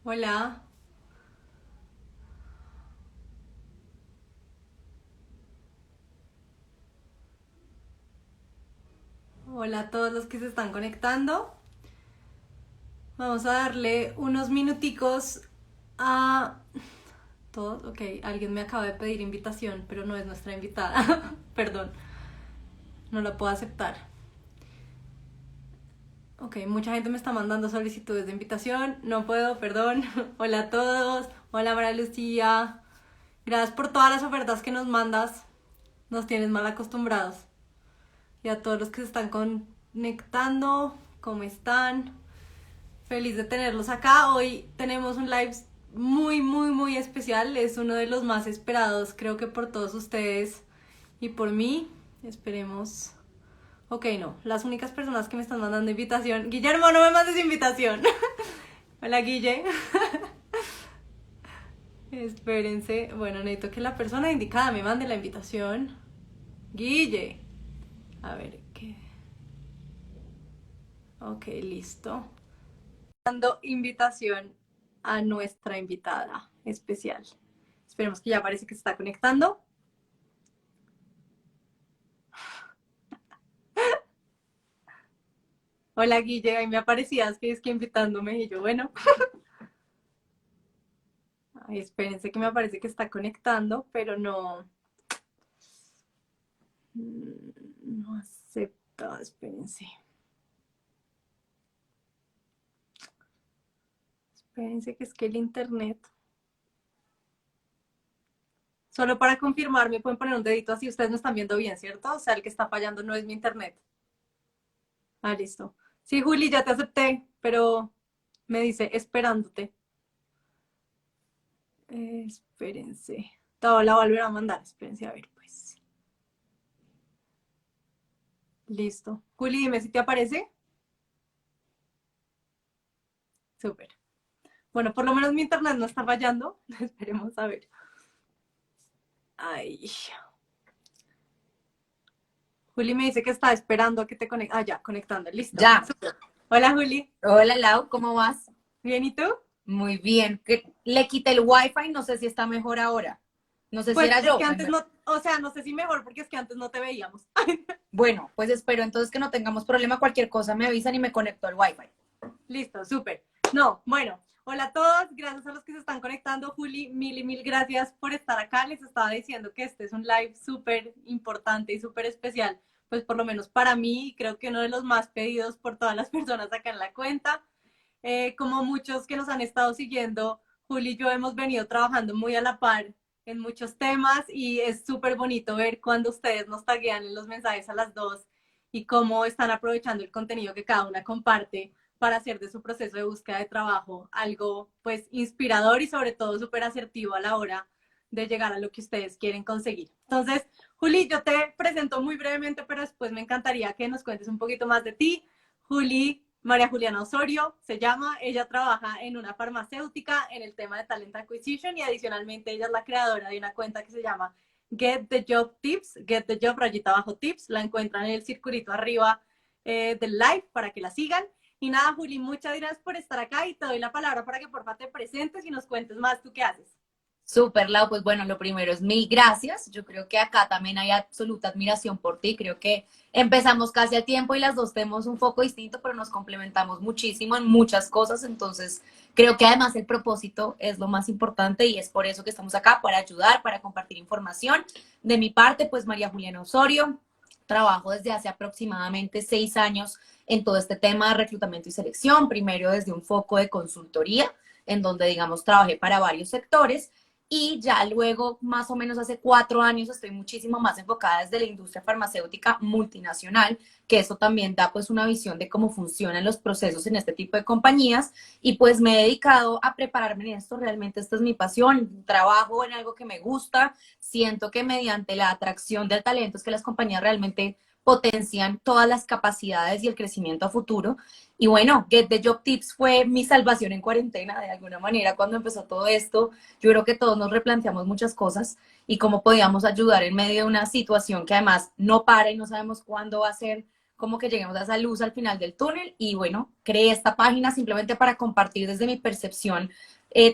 Hola, hola a todos los que se están conectando. Vamos a darle unos minuticos a todos. Ok, alguien me acaba de pedir invitación, pero no es nuestra invitada. Perdón, no la puedo aceptar. Ok, mucha gente me está mandando solicitudes de invitación. No puedo, perdón. Hola a todos. Hola María Lucía. Gracias por todas las ofertas que nos mandas. Nos tienes mal acostumbrados. Y a todos los que se están conectando, ¿cómo están? Feliz de tenerlos acá. Hoy tenemos un live muy especial. Es uno de los más esperados, creo que por todos ustedes y por mí. Esperemos. Ok, no. Las únicas personas que me están mandando invitación. Guillermo, no me mandes invitación. Hola, Guille. Espérense. Bueno, necesito que la persona indicada me mande la invitación. Guille. A ver, ¿qué? Ok, listo. Dando invitación a nuestra invitada especial. Esperemos que ya parece que se está conectando. Hola Guille, ahí me aparecías que es que invitándome y yo, bueno, ay, espérense que me aparece que está conectando, pero no acepta, espérense. Espérense que es que el internet. Solo para confirmar, me pueden poner un dedito así, ustedes me están viendo bien, ¿cierto? O sea, el que está fallando no es mi internet. Ah, listo. Sí, Juli, ya te acepté, pero me dice esperándote. Espérense. Todo la volver a mandar. Espérense, a ver, pues. Listo. Juli, dime si te aparece. Súper. Bueno, por lo menos mi internet no está fallando. Esperemos a ver. Ay. Juli me dice que está esperando a que te conecte. Ah, ya, conectando. Listo. Ya. Súper. Hola, Juli. Hola Lau, ¿cómo vas? ¿Bien y tú? Muy bien. Le quité el wifi, no sé si está mejor ahora. No sé si Pues era es que yo. antes no, o sea, no sé si mejor porque es que antes no te veíamos. Bueno, pues espero entonces que no tengamos problema. Cualquier cosa me avisan y me conecto al wifi. Listo, súper. No, bueno, hola a todos, gracias a los que se están conectando. Juli, mil y mil gracias por estar acá. Les estaba diciendo que este es un live súper importante y súper especial, pues por lo menos para mí, y creo que uno de los más pedidos por todas las personas acá en la cuenta. Como muchos que nos han estado siguiendo, Juli y yo hemos venido trabajando muy a la par en muchos temas y es súper bonito ver cuando ustedes nos taguean en los mensajes a las dos y cómo están aprovechando el contenido que cada una comparte para hacer de su proceso de búsqueda de trabajo algo pues inspirador y sobre todo súper asertivo a la hora de llegar a lo que ustedes quieren conseguir. Entonces, Juli, yo te presento muy brevemente, pero después me encantaría que nos cuentes un poquito más de ti. Juli, María Juliana Osorio se llama, ella trabaja en una farmacéutica en el tema de Talent Acquisition y adicionalmente ella es la creadora de una cuenta que se llama Get the Job Tips, Get the Job rayita abajo tips, la encuentran en el circulito arriba del live para que la sigan. Y nada, Juli, muchas gracias por estar acá y te doy la palabra para que porfa te presentes y nos cuentes más tú qué haces. Súper, Lau, pues bueno, lo primero es mil gracias. Yo creo que acá también hay absoluta admiración por ti. Creo que empezamos casi a tiempo y las dos tenemos un foco distinto, pero nos complementamos muchísimo en muchas cosas. Entonces, creo que además el propósito es lo más importante y es por eso que estamos acá, para ayudar, para compartir información. De mi parte, pues María Juliana Osorio, trabajo desde hace aproximadamente 6 años en todo este tema de reclutamiento y selección. Primero desde un foco de consultoría, en donde, digamos, trabajé para varios sectores y ya luego, más o menos hace 4 años, estoy muchísimo más enfocada desde la industria farmacéutica multinacional, que eso también da pues una visión de cómo funcionan los procesos en este tipo de compañías. Y pues me he dedicado a prepararme en esto, realmente esta es mi pasión, trabajo en algo que me gusta, siento que mediante la atracción del talento es que las compañías realmente potencian todas las capacidades y el crecimiento a futuro. Y bueno, Get the Job Tips fue mi salvación en cuarentena, de alguna manera, cuando empezó todo esto. Yo creo que todos nos replanteamos muchas cosas y cómo podíamos ayudar en medio de una situación que además no para y no sabemos cuándo va a ser, como que lleguemos a esa luz al final del túnel. Y bueno, creé esta página simplemente para compartir desde mi percepción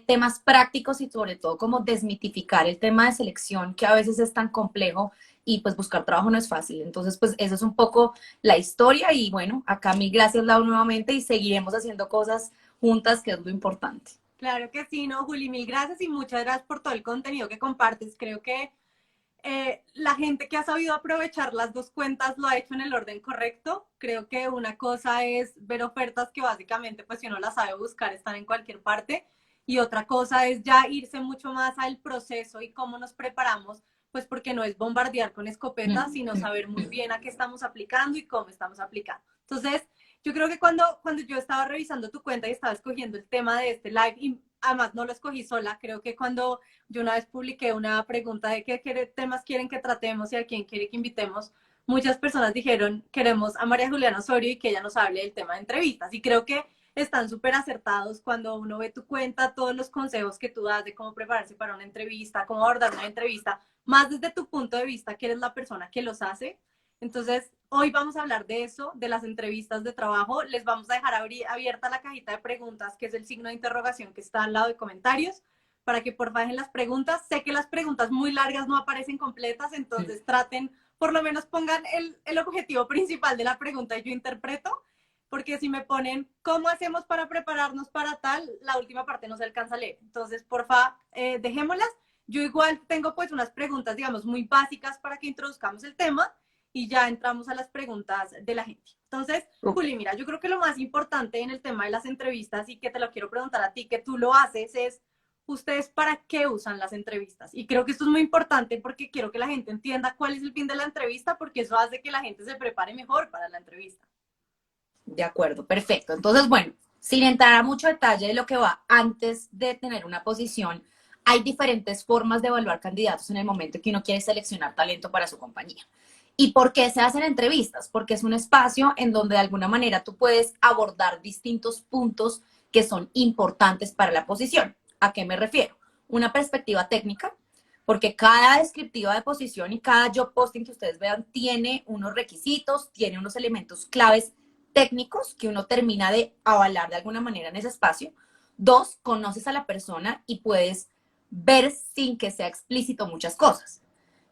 temas prácticos y sobre todo como desmitificar el tema de selección que a veces es tan complejo y pues buscar trabajo no es fácil. Entonces pues eso es un poco la historia y bueno, acá mil gracias Lau nuevamente y seguiremos haciendo cosas juntas que es lo importante. Claro que sí, no, Juli, mil gracias y muchas gracias por todo el contenido que compartes. Creo que la gente que ha sabido aprovechar las dos cuentas lo ha hecho en el orden correcto. Creo que una cosa es ver ofertas que básicamente, pues si uno las sabe buscar, están en cualquier parte. Y otra cosa es ya irse mucho más al proceso y cómo nos preparamos, pues porque no es bombardear con escopetas, sino saber muy bien a qué estamos aplicando y cómo estamos aplicando. Entonces, yo creo que cuando yo estaba revisando tu cuenta y estaba escogiendo el tema de este live, y además no lo escogí sola, creo que cuando yo una vez publiqué una pregunta de qué temas quieren que tratemos y a quién quiere que invitemos, muchas personas dijeron, queremos a María Juliana Osorio y que ella nos hable del tema de entrevistas. Y creo que están súper acertados cuando uno ve tu cuenta, todos los consejos que tú das de cómo prepararse para una entrevista, cómo abordar una entrevista, más desde tu punto de vista, que eres la persona que los hace. Entonces, hoy vamos a hablar de eso, de las entrevistas de trabajo. Les vamos a dejar abierta la cajita de preguntas, que es el signo de interrogación que está al lado de comentarios, para que por favor dejen las preguntas. Sé que las preguntas muy largas no aparecen completas, entonces traten, por lo menos pongan el objetivo principal de la pregunta y yo interpreto, porque si me ponen, ¿cómo hacemos para prepararnos para tal? La última parte no se alcanza a leer. Entonces, por favor, dejémoslas. Yo igual tengo pues unas preguntas, digamos, muy básicas para que introduzcamos el tema y ya entramos a las preguntas de la gente. Entonces, Juli, mira, yo creo que lo más importante en el tema de las entrevistas y que te lo quiero preguntar a ti, que tú lo haces, es ustedes para qué usan las entrevistas. Y creo que esto es muy importante porque quiero que la gente entienda cuál es el fin de la entrevista, porque eso hace que la gente se prepare mejor para la entrevista. De acuerdo, perfecto. Entonces, bueno, sin entrar a mucho detalle de lo que va antes de tener una posición, hay diferentes formas de evaluar candidatos en el momento que uno quiere seleccionar talento para su compañía. ¿Y por qué se hacen entrevistas? Porque es un espacio en donde de alguna manera tú puedes abordar distintos puntos que son importantes para la posición. ¿A qué me refiero? Una perspectiva técnica, porque cada descriptiva de posición y cada job posting que ustedes vean tiene unos requisitos, tiene unos elementos claves técnicos que uno termina de avalar de alguna manera en ese espacio. Dos, conoces a la persona y puedes ver sin que sea explícito muchas cosas.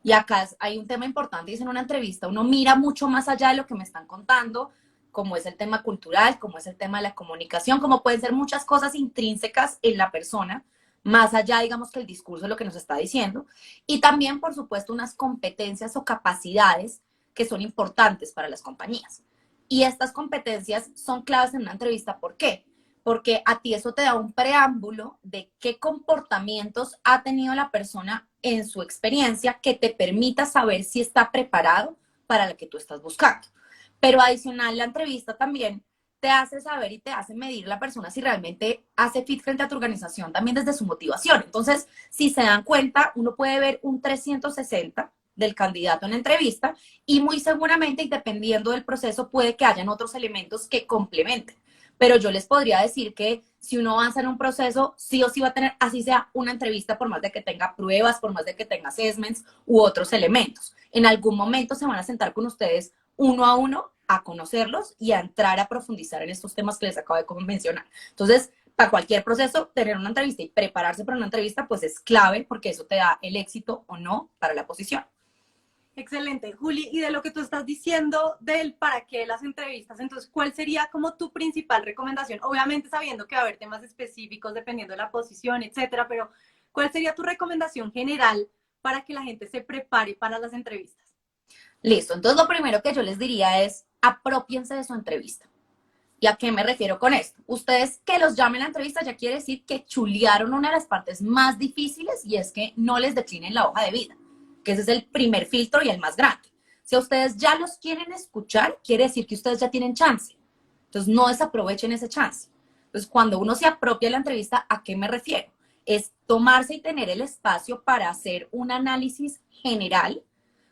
Y acá hay un tema importante y es en una entrevista, uno mira mucho más allá de lo que me están contando, como es el tema cultural, como es el tema de la comunicación, como pueden ser muchas cosas intrínsecas en la persona, más allá, digamos, que el discurso de lo que nos está diciendo. Y también, por supuesto, unas competencias o capacidades que son importantes para las compañías. Y estas competencias son claves en una entrevista. ¿Por qué? Porque a ti eso te da un preámbulo de qué comportamientos ha tenido la persona en su experiencia que te permita saber si está preparado para lo que tú estás buscando. Pero adicional, la entrevista también te hace saber y te hace medir la persona si realmente hace fit frente a tu organización, también desde su motivación. Entonces, si se dan cuenta, uno puede ver un 360 del candidato en la entrevista y muy seguramente, y dependiendo del proceso, puede que hayan otros elementos que complementen. Pero yo les podría decir que si uno avanza en un proceso, sí o sí va a tener, así sea una entrevista, por más de que tenga pruebas, por más de que tenga assessments u otros elementos. En algún momento se van a sentar con ustedes uno a uno a conocerlos y a entrar a profundizar en estos temas que les acabo de mencionar. Entonces, para cualquier proceso, tener una entrevista y prepararse para una entrevista, pues es clave porque eso te da el éxito o no para la posición. Excelente, Juli. Y de lo que tú estás diciendo del para qué las entrevistas, entonces, ¿cuál sería como tu principal recomendación? Obviamente sabiendo que va a haber temas específicos dependiendo de la posición, etcétera, pero ¿cuál sería tu recomendación general para que la gente se prepare para las entrevistas? Listo. Entonces, lo primero que yo les diría es apropiense de su entrevista. ¿Y a qué me refiero con esto? Ustedes que los llamen a la entrevista ya quiere decir que chulearon una de las partes más difíciles y es que no les declinen la hoja de vida, que ese es el primer filtro y el más grande. Si a ustedes ya los quieren escuchar, quiere decir que ustedes ya tienen chance. Entonces, no desaprovechen ese chance. Entonces, cuando uno se apropia de la entrevista, ¿a qué me refiero? Es tomarse y tener el espacio para hacer un análisis general,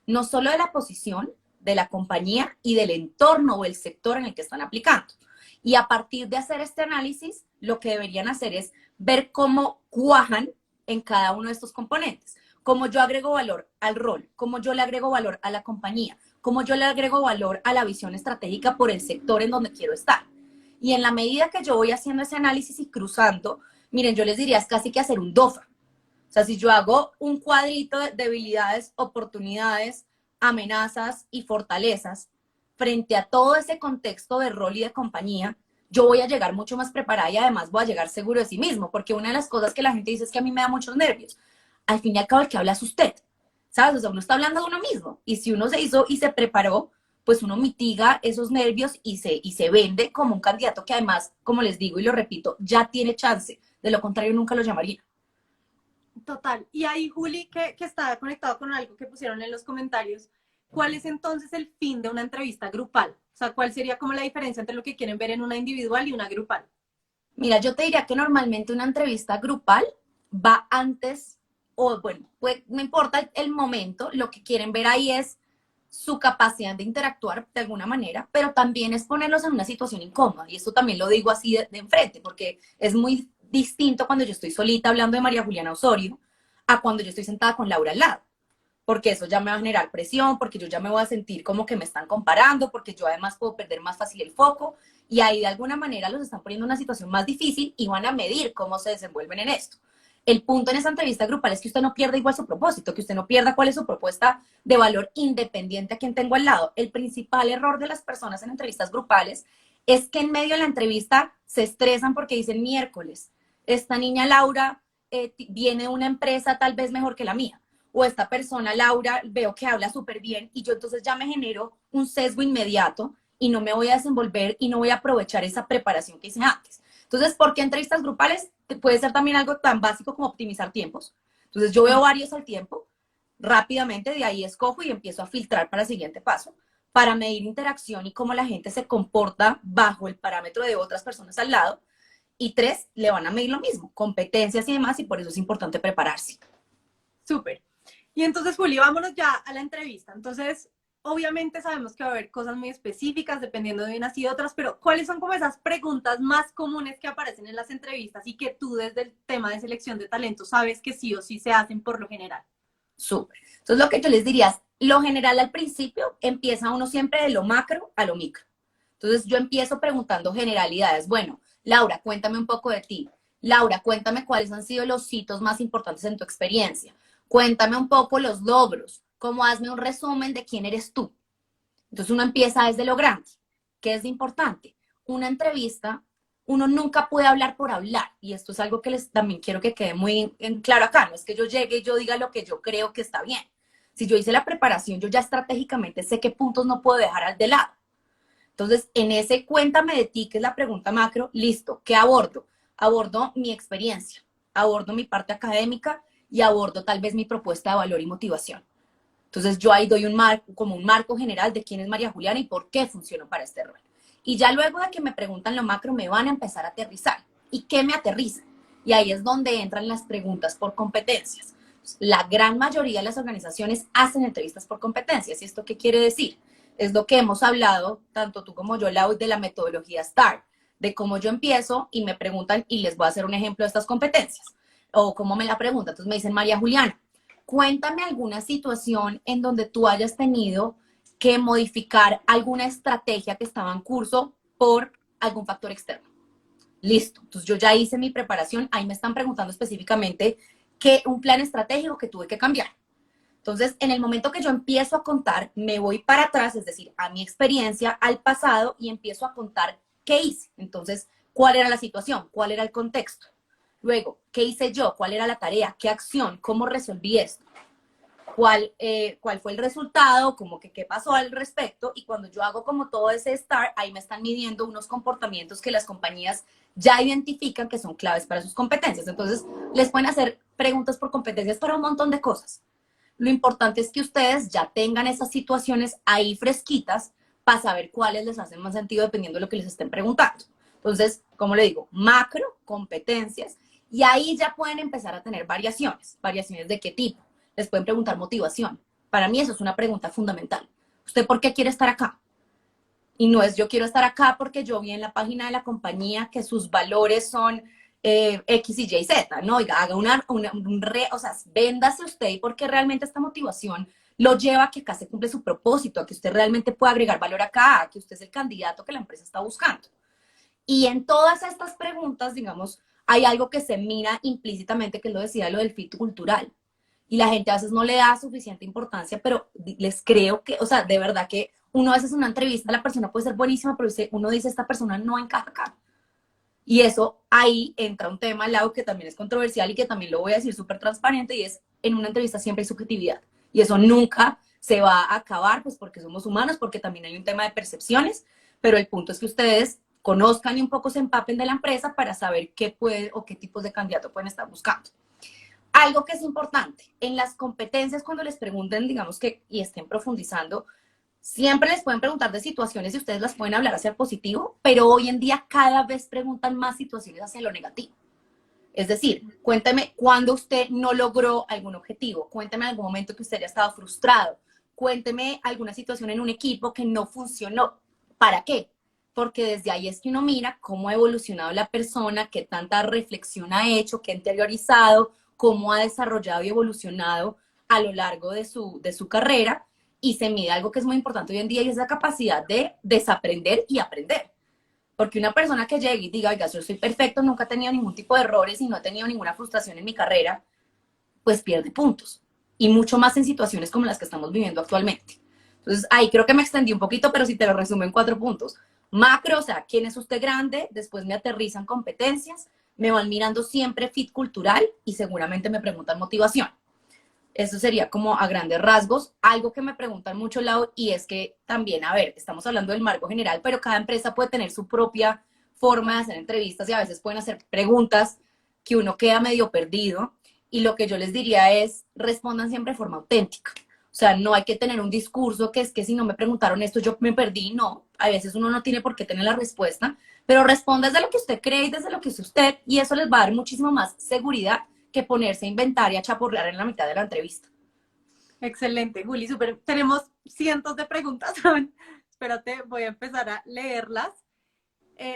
no solo de la posición, de la compañía y del entorno o el sector en el que están aplicando. Y a partir de hacer este análisis, lo que deberían hacer es ver cómo cuajan en cada uno de estos componentes. Cómo yo agrego valor al rol, cómo yo le agrego valor a la compañía, cómo yo le agrego valor a la visión estratégica por el sector en donde quiero estar. Y en la medida que yo voy haciendo ese análisis y cruzando, Miren, yo les diría es casi que hacer un DOFA. O sea, si yo hago un cuadrito de debilidades, oportunidades, amenazas y fortalezas frente a todo ese contexto de rol y de compañía, yo voy a llegar mucho más preparada y además voy a llegar seguro de sí mismo, porque una de las cosas que la gente dice es que a mí me da muchos nervios. Al fin y al cabo, el que habla es usted, ¿sabes? O sea, uno está hablando de uno mismo y si uno se hizo y se preparó, pues uno mitiga esos nervios y se vende como un candidato que además, como les digo y lo repito, ya tiene chance. De lo contrario, nunca lo llamaría. Total. Y ahí, Juli, que está conectado con algo que pusieron en los comentarios, ¿cuál es entonces el fin de una entrevista grupal? O sea, ¿cuál sería como la diferencia entre lo que quieren ver en una individual y una grupal? Mira, yo te diría que normalmente una entrevista grupal va antes, o bueno, pues no importa el momento, lo que quieren ver ahí es su capacidad de interactuar de alguna manera, pero también es ponerlos en una situación incómoda. Y esto también lo digo así de enfrente, porque es muy distinto cuando yo estoy solita hablando de María Juliana Osorio a cuando yo estoy sentada con Laura al lado, porque eso ya me va a generar presión, porque yo ya me voy a sentir como que me están comparando, porque yo además puedo perder más fácil el foco y ahí de alguna manera los están poniendo en una situación más difícil y van a medir cómo se desenvuelven en esto. El punto en esa entrevista grupal es que usted no pierda igual su propósito, que usted no pierda cuál es su propuesta de valor independiente a quien tengo al lado. El principal error de las personas en entrevistas grupales es que en medio de la entrevista se estresan porque dicen miércoles, esta niña Laura viene de una empresa tal vez mejor que la mía o esta persona, Laura, veo que habla súper bien y yo entonces ya me genero un sesgo inmediato y no me voy a desenvolver y no voy a aprovechar esa preparación que hice antes. Entonces, ¿por qué entrevistas grupales? Puede ser también algo tan básico como optimizar tiempos. Entonces, yo veo varios al tiempo, rápidamente de ahí escojo y empiezo a filtrar para el siguiente paso, para medir interacción y cómo la gente se comporta bajo el parámetro de otras personas al lado. Y tres, le van a medir lo mismo, competencias y demás, y por eso es importante prepararse. Súper. Y entonces, Juli, vámonos ya a la entrevista. Entonces, obviamente sabemos que va a haber cosas muy específicas dependiendo de unas y otras, pero ¿cuáles son como esas preguntas más comunes que aparecen en las entrevistas y que tú desde el tema de selección de talento sabes que sí o sí se hacen por lo general? Súper. Entonces, lo que yo les diría es, lo general al principio empieza uno siempre de lo macro a lo micro. Entonces, yo empiezo preguntando generalidades. Bueno, Laura, cuéntame un poco de ti. Laura, cuéntame cuáles han sido los hitos más importantes en tu experiencia. Cuéntame un poco los logros. Como hazme un resumen de quién eres tú. Entonces, uno empieza desde lo grande. ¿Qué es importante? Una entrevista, uno nunca puede hablar por hablar. Y esto es algo que les también quiero que quede muy en claro acá. No es que yo llegue y yo diga lo que yo creo que está bien. Si yo hice la preparación, yo ya estratégicamente sé qué puntos no puedo dejar de lado. Entonces, en ese cuéntame de ti, que es la pregunta macro, listo, ¿qué abordo? Abordo mi experiencia, abordo mi parte académica y abordo tal vez mi propuesta de valor y motivación. Entonces, yo ahí doy como un marco general de quién es María Juliana y por qué funcionó para este rol. Y ya luego de que me preguntan lo macro, me van a empezar a aterrizar. ¿Y qué me aterriza? Y ahí es donde entran las preguntas por competencias. La gran mayoría de las organizaciones hacen entrevistas por competencias. ¿Y esto qué quiere decir? Es lo que hemos hablado, tanto tú como yo, Lau, de la metodología STAR, de cómo yo empiezo y me preguntan, y les voy a hacer un ejemplo de estas competencias, o cómo me la preguntan. Entonces me dicen, María Juliana, cuéntame alguna situación en donde tú hayas tenido que modificar alguna estrategia que estaba en curso por algún factor externo. Listo. Entonces yo ya hice mi preparación. Ahí me están preguntando específicamente qué un plan estratégico que tuve que cambiar. Entonces, en el momento que yo empiezo a contar, me voy para atrás, es decir, a mi experiencia, al pasado, y empiezo a contar qué hice. Entonces, ¿cuál era la situación? ¿Cuál era el contexto? Luego, ¿qué hice yo? ¿Cuál era la tarea? ¿Qué acción? ¿Cómo resolví esto? ¿Cuál fue el resultado? Como que qué pasó al respecto. Y cuando yo hago como todo ese STAR, ahí me están midiendo unos comportamientos que las compañías ya identifican que son claves para sus competencias. Entonces, les pueden hacer preguntas por competencias para un montón de cosas. Lo importante es que ustedes ya tengan esas situaciones ahí fresquitas para saber cuáles les hacen más sentido dependiendo de lo que les estén preguntando. Entonces, como le digo, macro, competencias, y ahí ya pueden empezar a tener variaciones. ¿Variaciones de qué tipo? Les pueden preguntar motivación. Para mí eso es una pregunta fundamental. ¿Usted por qué quiere estar acá? Y no es yo quiero estar acá porque yo vi en la página de la compañía que sus valores son X, Y, Z, ¿no? Oiga, haga o sea, véndase usted y porque realmente esta motivación lo lleva a que acá se cumple su propósito, a que usted realmente pueda agregar valor acá, a que usted es el candidato que la empresa está buscando. Y en todas estas preguntas, digamos, hay algo que se mira implícitamente, que lo decía, lo del fit cultural. Y la gente a veces no le da suficiente importancia, pero les creo que, o sea, de verdad que uno a veces en una entrevista, la persona puede ser buenísima, pero uno dice, esta persona no encaja acá. Y eso, ahí entra un tema al lado que también es controversial y que también lo voy a decir súper transparente, y es, en una entrevista siempre hay subjetividad. Y eso nunca se va a acabar, pues porque somos humanos, porque también hay un tema de percepciones, pero el punto es que ustedes conozcan y un poco se empapen de la empresa para saber qué puede o qué tipos de candidato pueden estar buscando. Algo que es importante, en las competencias, cuando les pregunten, digamos que, y estén profundizando, siempre les pueden preguntar de situaciones y ustedes las pueden hablar hacia el positivo, pero hoy en día cada vez preguntan más situaciones hacia lo negativo. Es decir, cuénteme cuándo usted no logró algún objetivo, cuénteme algún momento que usted haya estado frustrado, cuénteme alguna situación en un equipo que no funcionó. ¿Para qué? Porque desde ahí es que uno mira cómo ha evolucionado la persona, qué tanta reflexión ha hecho, qué ha interiorizado, cómo ha desarrollado y evolucionado a lo largo de su carrera, y se mide algo que es muy importante hoy en día, y es la capacidad de desaprender y aprender. Porque una persona que llegue y diga, oiga, yo soy perfecto, nunca he tenido ningún tipo de errores y no he tenido ninguna frustración en mi carrera, pues pierde puntos. Y mucho más en situaciones como las que estamos viviendo actualmente. Entonces, ahí creo que me extendí un poquito, pero si te lo resumo en 4 puntos. Macro, o sea, ¿quién es usted grande? Después me aterrizan competencias, me van mirando siempre fit cultural y seguramente me preguntan motivación. Eso sería como a grandes rasgos. Algo que me preguntan mucho, Lau, y es que también, a ver, estamos hablando del marco general, pero cada empresa puede tener su propia forma de hacer entrevistas y a veces pueden hacer preguntas que uno queda medio perdido. Y lo que yo les diría es, respondan siempre de forma auténtica. O sea, no hay que tener un discurso que es que si no me preguntaron esto, yo me perdí. No, a veces uno no tiene por qué tener la respuesta, pero responda desde lo que usted cree y desde lo que es usted, y eso les va a dar muchísimo más seguridad que ponerse a inventar y a chaporrear en la mitad de la entrevista. Excelente, Juli, súper. Tenemos cientos de preguntas. ¿Saben? Espérate, voy a empezar a leerlas.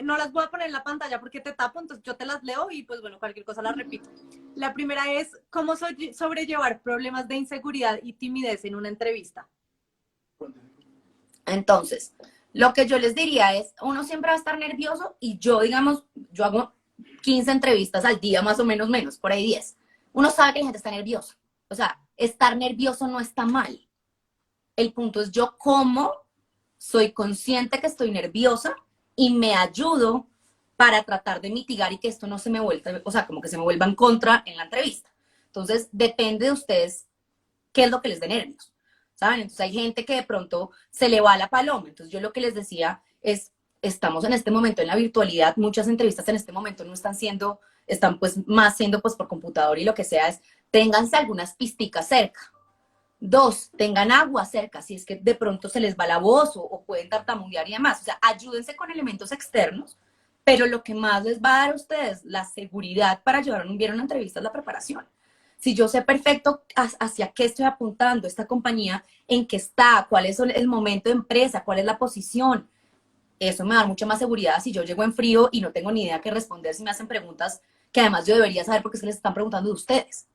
No las voy a poner en la pantalla porque te tapo, entonces yo te las leo y pues bueno, cualquier cosa las repito. La primera es, ¿cómo sobrellevar problemas de inseguridad y timidez en una entrevista? Entonces, lo que yo les diría es, uno siempre va a estar nervioso, y yo, digamos, yo hago 15 entrevistas al día, más o menos, por ahí 10. Uno sabe que la gente está nerviosa. O sea, estar nervioso no está mal. El punto es yo cómo soy consciente que estoy nerviosa y me ayudo para tratar de mitigar y que esto no se me vuelva, o sea, como que se me vuelva en contra en la entrevista. Entonces, depende de ustedes qué es lo que les dé nervios, ¿saben? Entonces, hay gente que de pronto se le va la paloma. Entonces, yo lo que les decía es, estamos en este momento en la virtualidad, muchas entrevistas en este momento no están siendo, están pues más siendo pues por computador, y lo que sea es, ténganse algunas pisticas cerca. 2, tengan agua cerca, si es que de pronto se les va la voz o pueden tartamudear y demás. O sea, ayúdense con elementos externos, pero lo que más les va a dar a ustedes la seguridad para llevar bien una entrevista es la preparación. Si yo sé perfecto hacia qué estoy apuntando, esta compañía, en qué está, cuál es el momento de empresa, cuál es la posición, eso me da mucha más seguridad si yo llego en frío y no tengo ni idea qué responder si me hacen preguntas que además yo debería saber porque se les están preguntando de ustedes.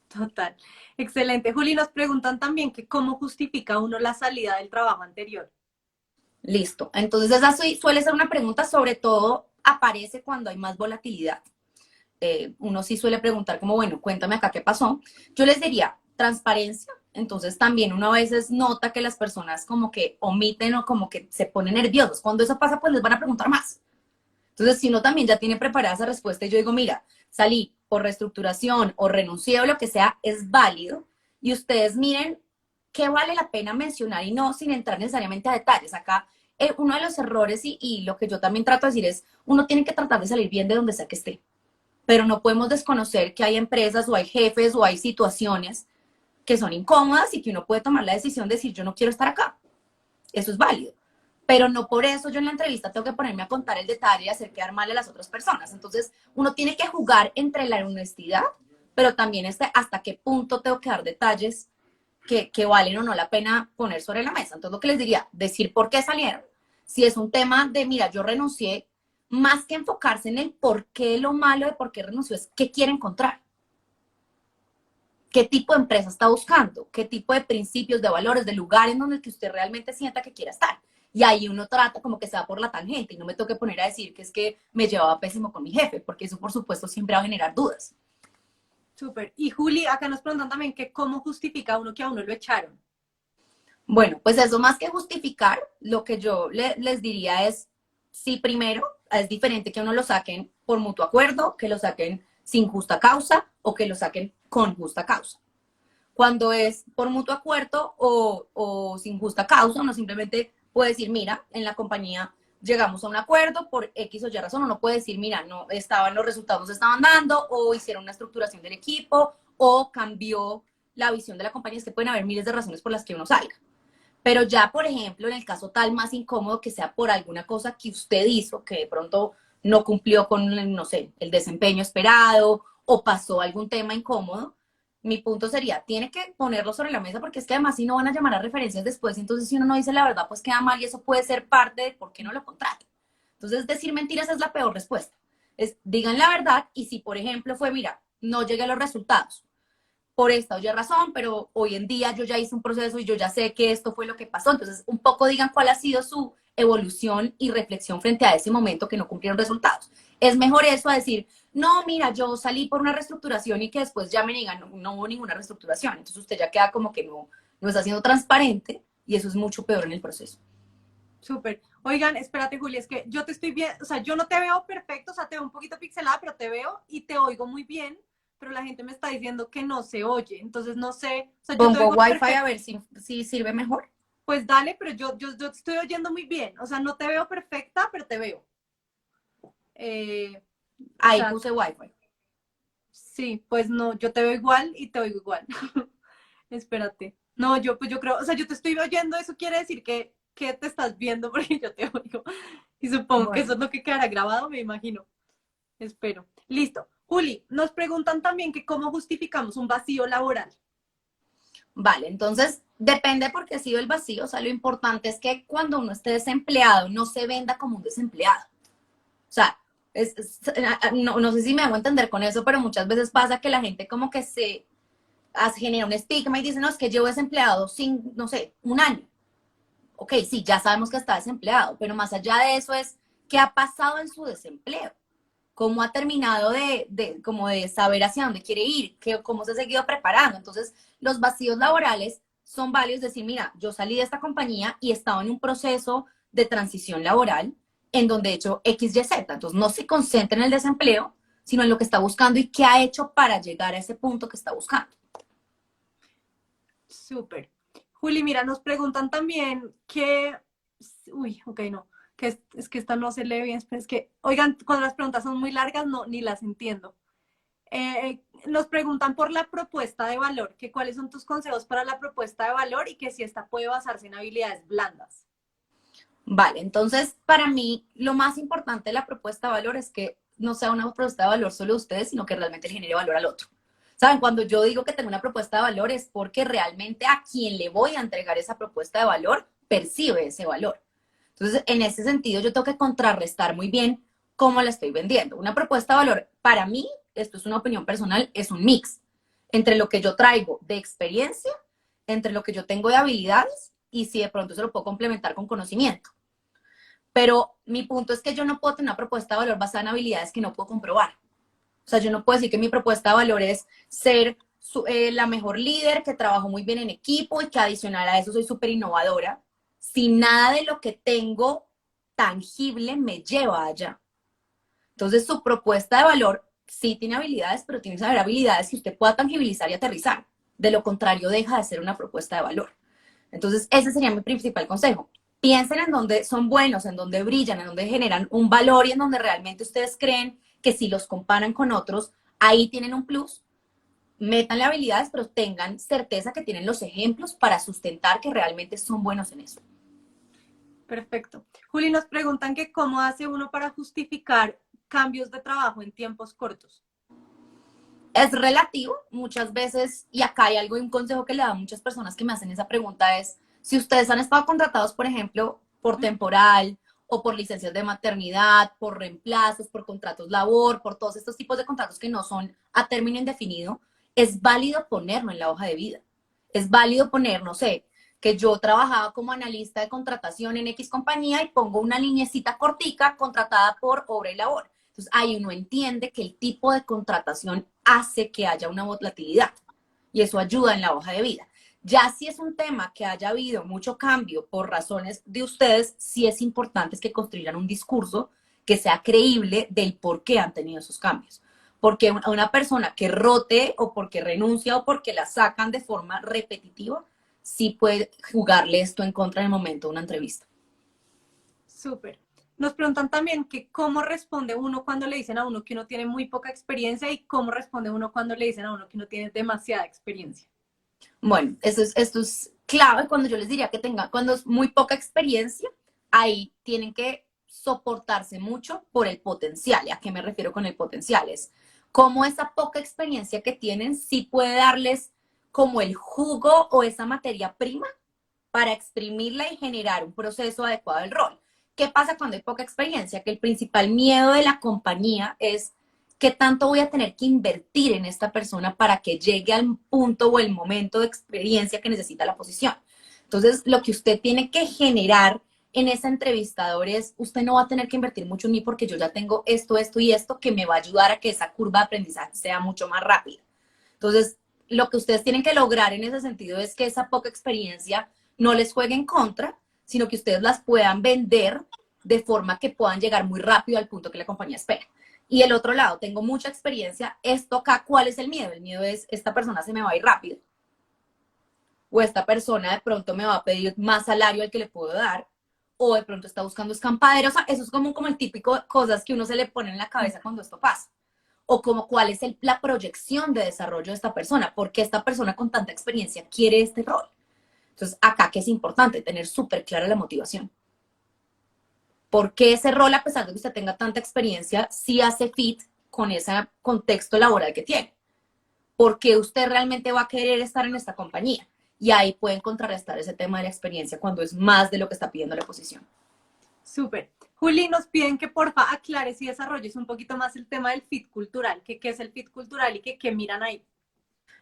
Total. Excelente. Juli, nos preguntan también que cómo justifica uno la salida del trabajo anterior. Listo. Entonces esa suele ser una pregunta, sobre todo aparece cuando hay más volatilidad. Uno sí suele preguntar como, bueno, cuéntame acá qué pasó. Yo les diría transparencia. Entonces también uno a veces nota que las personas como que omiten o como que se ponen nerviosos. Cuando eso pasa, pues les van a preguntar más. Entonces, si uno también ya tiene preparada esa respuesta y yo digo, mira, salí por reestructuración o renuncié o lo que sea, es válido. Y ustedes miren qué vale la pena mencionar y no sin entrar necesariamente a detalles. Acá, uno de los errores y lo que yo también trato de decir es, uno tiene que tratar de salir bien de donde sea que esté. Pero no podemos desconocer que hay empresas o hay jefes o hay situaciones que son incómodas y que uno puede tomar la decisión de decir, yo no quiero estar acá. Eso es válido. Pero no por eso yo en la entrevista tengo que ponerme a contar el detalle y hacer quedar mal a las otras personas. Entonces, uno tiene que jugar entre la honestidad, pero también hasta qué punto tengo que dar detalles que valen o no la pena poner sobre la mesa. Entonces, lo que les diría, decir por qué salieron. Si es un tema de, mira, yo renuncié, más que enfocarse en el por qué, lo malo de por qué renunció, es qué quiere encontrar. ¿Qué tipo de empresa está buscando? ¿Qué tipo de principios, de valores, de lugar en donde que usted realmente sienta que quiera estar? y ahí uno trata como que se va por la tangente y no me toque poner a decir que es que me llevaba pésimo con mi jefe, porque eso por supuesto siempre va a generar dudas. Súper. Y Juli, acá nos preguntan también que cómo justifica uno que a uno lo echaron. Bueno, pues eso más que justificar, lo que yo les diría es, sí, primero, es diferente que uno lo saquen por mutuo acuerdo, que lo saquen sin justa causa o que lo saquen con justa causa. Cuando es por mutuo acuerdo o sin justa causa, uno simplemente puede decir, mira, en la compañía llegamos a un acuerdo por X o Y razón, uno puede decir, mira, no estaban los resultados no se estaban dando, o hicieron una estructuración del equipo, o cambió la visión de la compañía. Es que pueden haber miles de razones por las que uno salga. Pero ya, por ejemplo, en el caso tal más incómodo que sea por alguna cosa que usted hizo, que de pronto no cumplió con, no sé, el desempeño esperado o pasó algún tema incómodo, mi punto sería, tiene que ponerlo sobre la mesa porque es que además si no van a llamar a referencias después, entonces si uno no dice la verdad, pues queda mal y eso puede ser parte de por qué no lo contrata. Entonces, decir mentiras es la peor respuesta. Es, digan la verdad y si, por ejemplo, fue, mira, no llegué a los resultados por esta o ya razón, pero hoy en día yo ya hice un proceso y yo ya sé que esto fue lo que pasó. Entonces, un poco digan cuál ha sido su evolución y reflexión frente a ese momento que no cumplieron resultados. Es mejor eso a decir, no, mira, yo salí por una reestructuración y que después ya me digan, no, no hubo ninguna reestructuración. Entonces, usted ya queda como que no está siendo transparente y eso es mucho peor en el proceso. Súper. Oigan, espérate, Juli, es que yo te estoy viendo, o sea, yo no te veo perfecto, o sea, te veo un poquito pixelada, pero te veo y te oigo muy bien, pero la gente me está diciendo que no se oye, entonces no sé, o sea, yo te Pongo oigo Wi-Fi a perfecto, ver si sirve mejor. pues dale, pero yo te estoy oyendo muy bien, o sea, no te veo perfecta, pero te veo. O Ahí sea, puse Wi-Fi. sí, pues no, yo te veo igual y te oigo igual. Espérate. No, yo pues yo creo, o sea, yo te estoy oyendo, eso quiere decir que te estás viendo porque yo te oigo. Y supongo que eso Bueno, es lo que quedará grabado, me imagino. Espero. Listo. Juli, nos preguntan también que cómo justificamos un vacío laboral. vale, entonces depende porque ha sido el vacío. O sea, lo importante es que cuando uno esté desempleado no se venda como un desempleado. O sea, no sé si me hago entender con eso, pero muchas veces pasa que la gente como que genera un estigma y dice, no, es que llevo desempleado sin, no sé, un año. Ok, sí, ya sabemos que está desempleado, pero más allá de eso es qué ha pasado en su desempleo, cómo ha terminado como de saber hacia dónde quiere ir, cómo se ha seguido preparando. Entonces, los vacíos laborales son válidos, decir, mira, yo salí de esta compañía y estaba en un proceso de transición laboral en donde he hecho X, Y, Z. Entonces, no se concentra en el desempleo, sino en lo que está buscando y qué ha hecho para llegar a ese punto que está buscando. Súper. Juli, mira, nos preguntan también que, uy, ok, no, que es que esta no se lee bien, es que, oigan, cuando las preguntas son muy largas, no, ni las entiendo. Nos preguntan por la propuesta de valor, que cuáles son tus consejos para la propuesta de valor y que si esta puede basarse en habilidades blandas. Vale, entonces para mí lo más importante de la propuesta de valor es que no sea una propuesta de valor solo a ustedes, sino que realmente le genere valor al otro. Saben, cuando yo digo que tengo una propuesta de valor es porque realmente a quien le voy a entregar esa propuesta de valor percibe ese valor. Entonces, en ese sentido, yo tengo que contrarrestar muy bien cómo la estoy vendiendo. Una propuesta de valor, para mí, esto es una opinión personal, es un mix entre lo que yo traigo de experiencia, entre lo que yo tengo de habilidades y si de pronto se lo puedo complementar con conocimiento. Pero mi punto es que yo no puedo tener una propuesta de valor basada en habilidades que no puedo comprobar. O sea, yo no puedo decir que mi propuesta de valor es ser la mejor líder, que trabajo muy bien en equipo y que adicional a eso soy súper innovadora, si nada de lo que tengo tangible me lleva allá. Entonces, su propuesta de valor sí tiene habilidades, pero tiene que saber habilidades que usted pueda tangibilizar y aterrizar. De lo contrario, deja de ser una propuesta de valor. Entonces, ese sería mi principal consejo. Piensen en donde son buenos, en donde brillan, en donde generan un valor y en donde realmente ustedes creen que si los comparan con otros, ahí tienen un plus. Métanle habilidades, pero tengan certeza que tienen los ejemplos para sustentar que realmente son buenos en eso. Perfecto. Juli, nos preguntan que cómo hace uno para justificar cambios de trabajo en tiempos cortos. Es relativo muchas veces, y acá hay algo, un consejo que le da a muchas personas que me hacen esa pregunta es, si ustedes han estado contratados, por ejemplo, por temporal o por licencias de maternidad, por reemplazos, por contratos labor, por todos estos tipos de contratos que no son a término indefinido, es válido ponerlo en la hoja de vida. Es válido poner, no sé, que yo trabajaba como analista de contratación en X compañía y pongo una lineecita cortica contratada por obra y labor. Entonces ahí uno entiende que el tipo de contratación hace que haya una volatilidad y eso ayuda en la hoja de vida. Ya si es un tema que haya habido mucho cambio por razones de ustedes, sí es importante que construyan un discurso que sea creíble del por qué han tenido esos cambios. Porque una persona que rote o porque renuncia o porque la sacan de forma repetitiva, sí puede jugarle esto en contra en el momento de una entrevista. Súper. Nos preguntan también que cómo responde uno cuando le dicen a uno que uno tiene muy poca experiencia y cómo responde uno cuando le dicen a uno que uno tiene demasiada experiencia. Bueno, esto es clave cuando yo les diría que tengan, cuando es muy poca experiencia, ahí tienen que soportarse mucho por el potencial. ¿Y a qué me refiero con el potencial? Es cómo esa poca experiencia que tienen sí puede darles como el jugo o esa materia prima para exprimirla y generar un proceso adecuado del rol. ¿Qué pasa cuando hay poca experiencia? Que el principal miedo de la compañía es qué tanto voy a tener que invertir en esta persona para que llegue al punto o el momento de experiencia que necesita la posición. Entonces, lo que usted tiene que generar en ese entrevistador es, usted no va a tener que invertir mucho en mí porque yo ya tengo esto, esto y esto que me va a ayudar a que esa curva de aprendizaje sea mucho más rápida. Entonces, lo que ustedes tienen que lograr en ese sentido es que esa poca experiencia no les juegue en contra, sino que ustedes las puedan vender de forma que puedan llegar muy rápido al punto que la compañía espera. Y el otro lado, tengo mucha experiencia, esto acá, ¿cuál es el miedo? El miedo es, esta persona se me va a ir rápido, o esta persona de pronto me va a pedir más salario al que le puedo dar, o de pronto está buscando escampadero, o sea, eso es como el típico cosas que uno se le pone en la cabeza cuando esto pasa. O como cuál es la proyección de desarrollo de esta persona, porque esta persona con tanta experiencia quiere este rol. Entonces, acá que es importante tener súper clara la motivación. ¿Por qué ese rol, a pesar de que usted tenga tanta experiencia, sí hace fit con ese contexto laboral que tiene? ¿Por qué usted realmente va a querer estar en esta compañía? Y ahí pueden contrarrestar ese tema de la experiencia cuando es más de lo que está pidiendo la posición. Súper. Juli, nos piden que porfa aclares y desarrolles un poquito más el tema del fit cultural, que qué es el fit cultural y que qué miran ahí.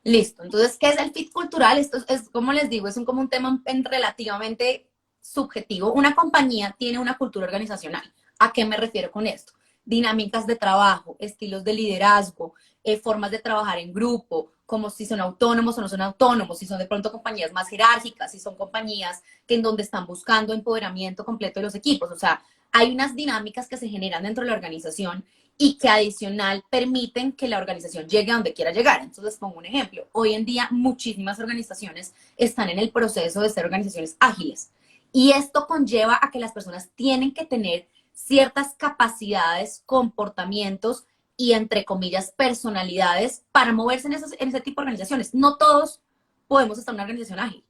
Listo. Entonces, ¿qué es el fit cultural? Esto es como les digo, es como un tema relativamente subjetivo. Una compañía tiene una cultura organizacional. ¿A qué me refiero con esto? Dinámicas de trabajo, estilos de liderazgo, formas de trabajar en grupo, como si son autónomos o no son autónomos, si son de pronto compañías más jerárquicas, si son compañías que en donde están buscando empoderamiento completo de los equipos. O sea, hay unas dinámicas que se generan dentro de la organización y que adicional permiten que la organización llegue a donde quiera llegar. Entonces, les pongo un ejemplo. Hoy en día, muchísimas organizaciones están en el proceso de ser organizaciones ágiles. Y esto conlleva a que las personas tienen que tener ciertas capacidades, comportamientos y, entre comillas, personalidades para moverse en ese tipo de organizaciones. No todos podemos estar en una organización ágil.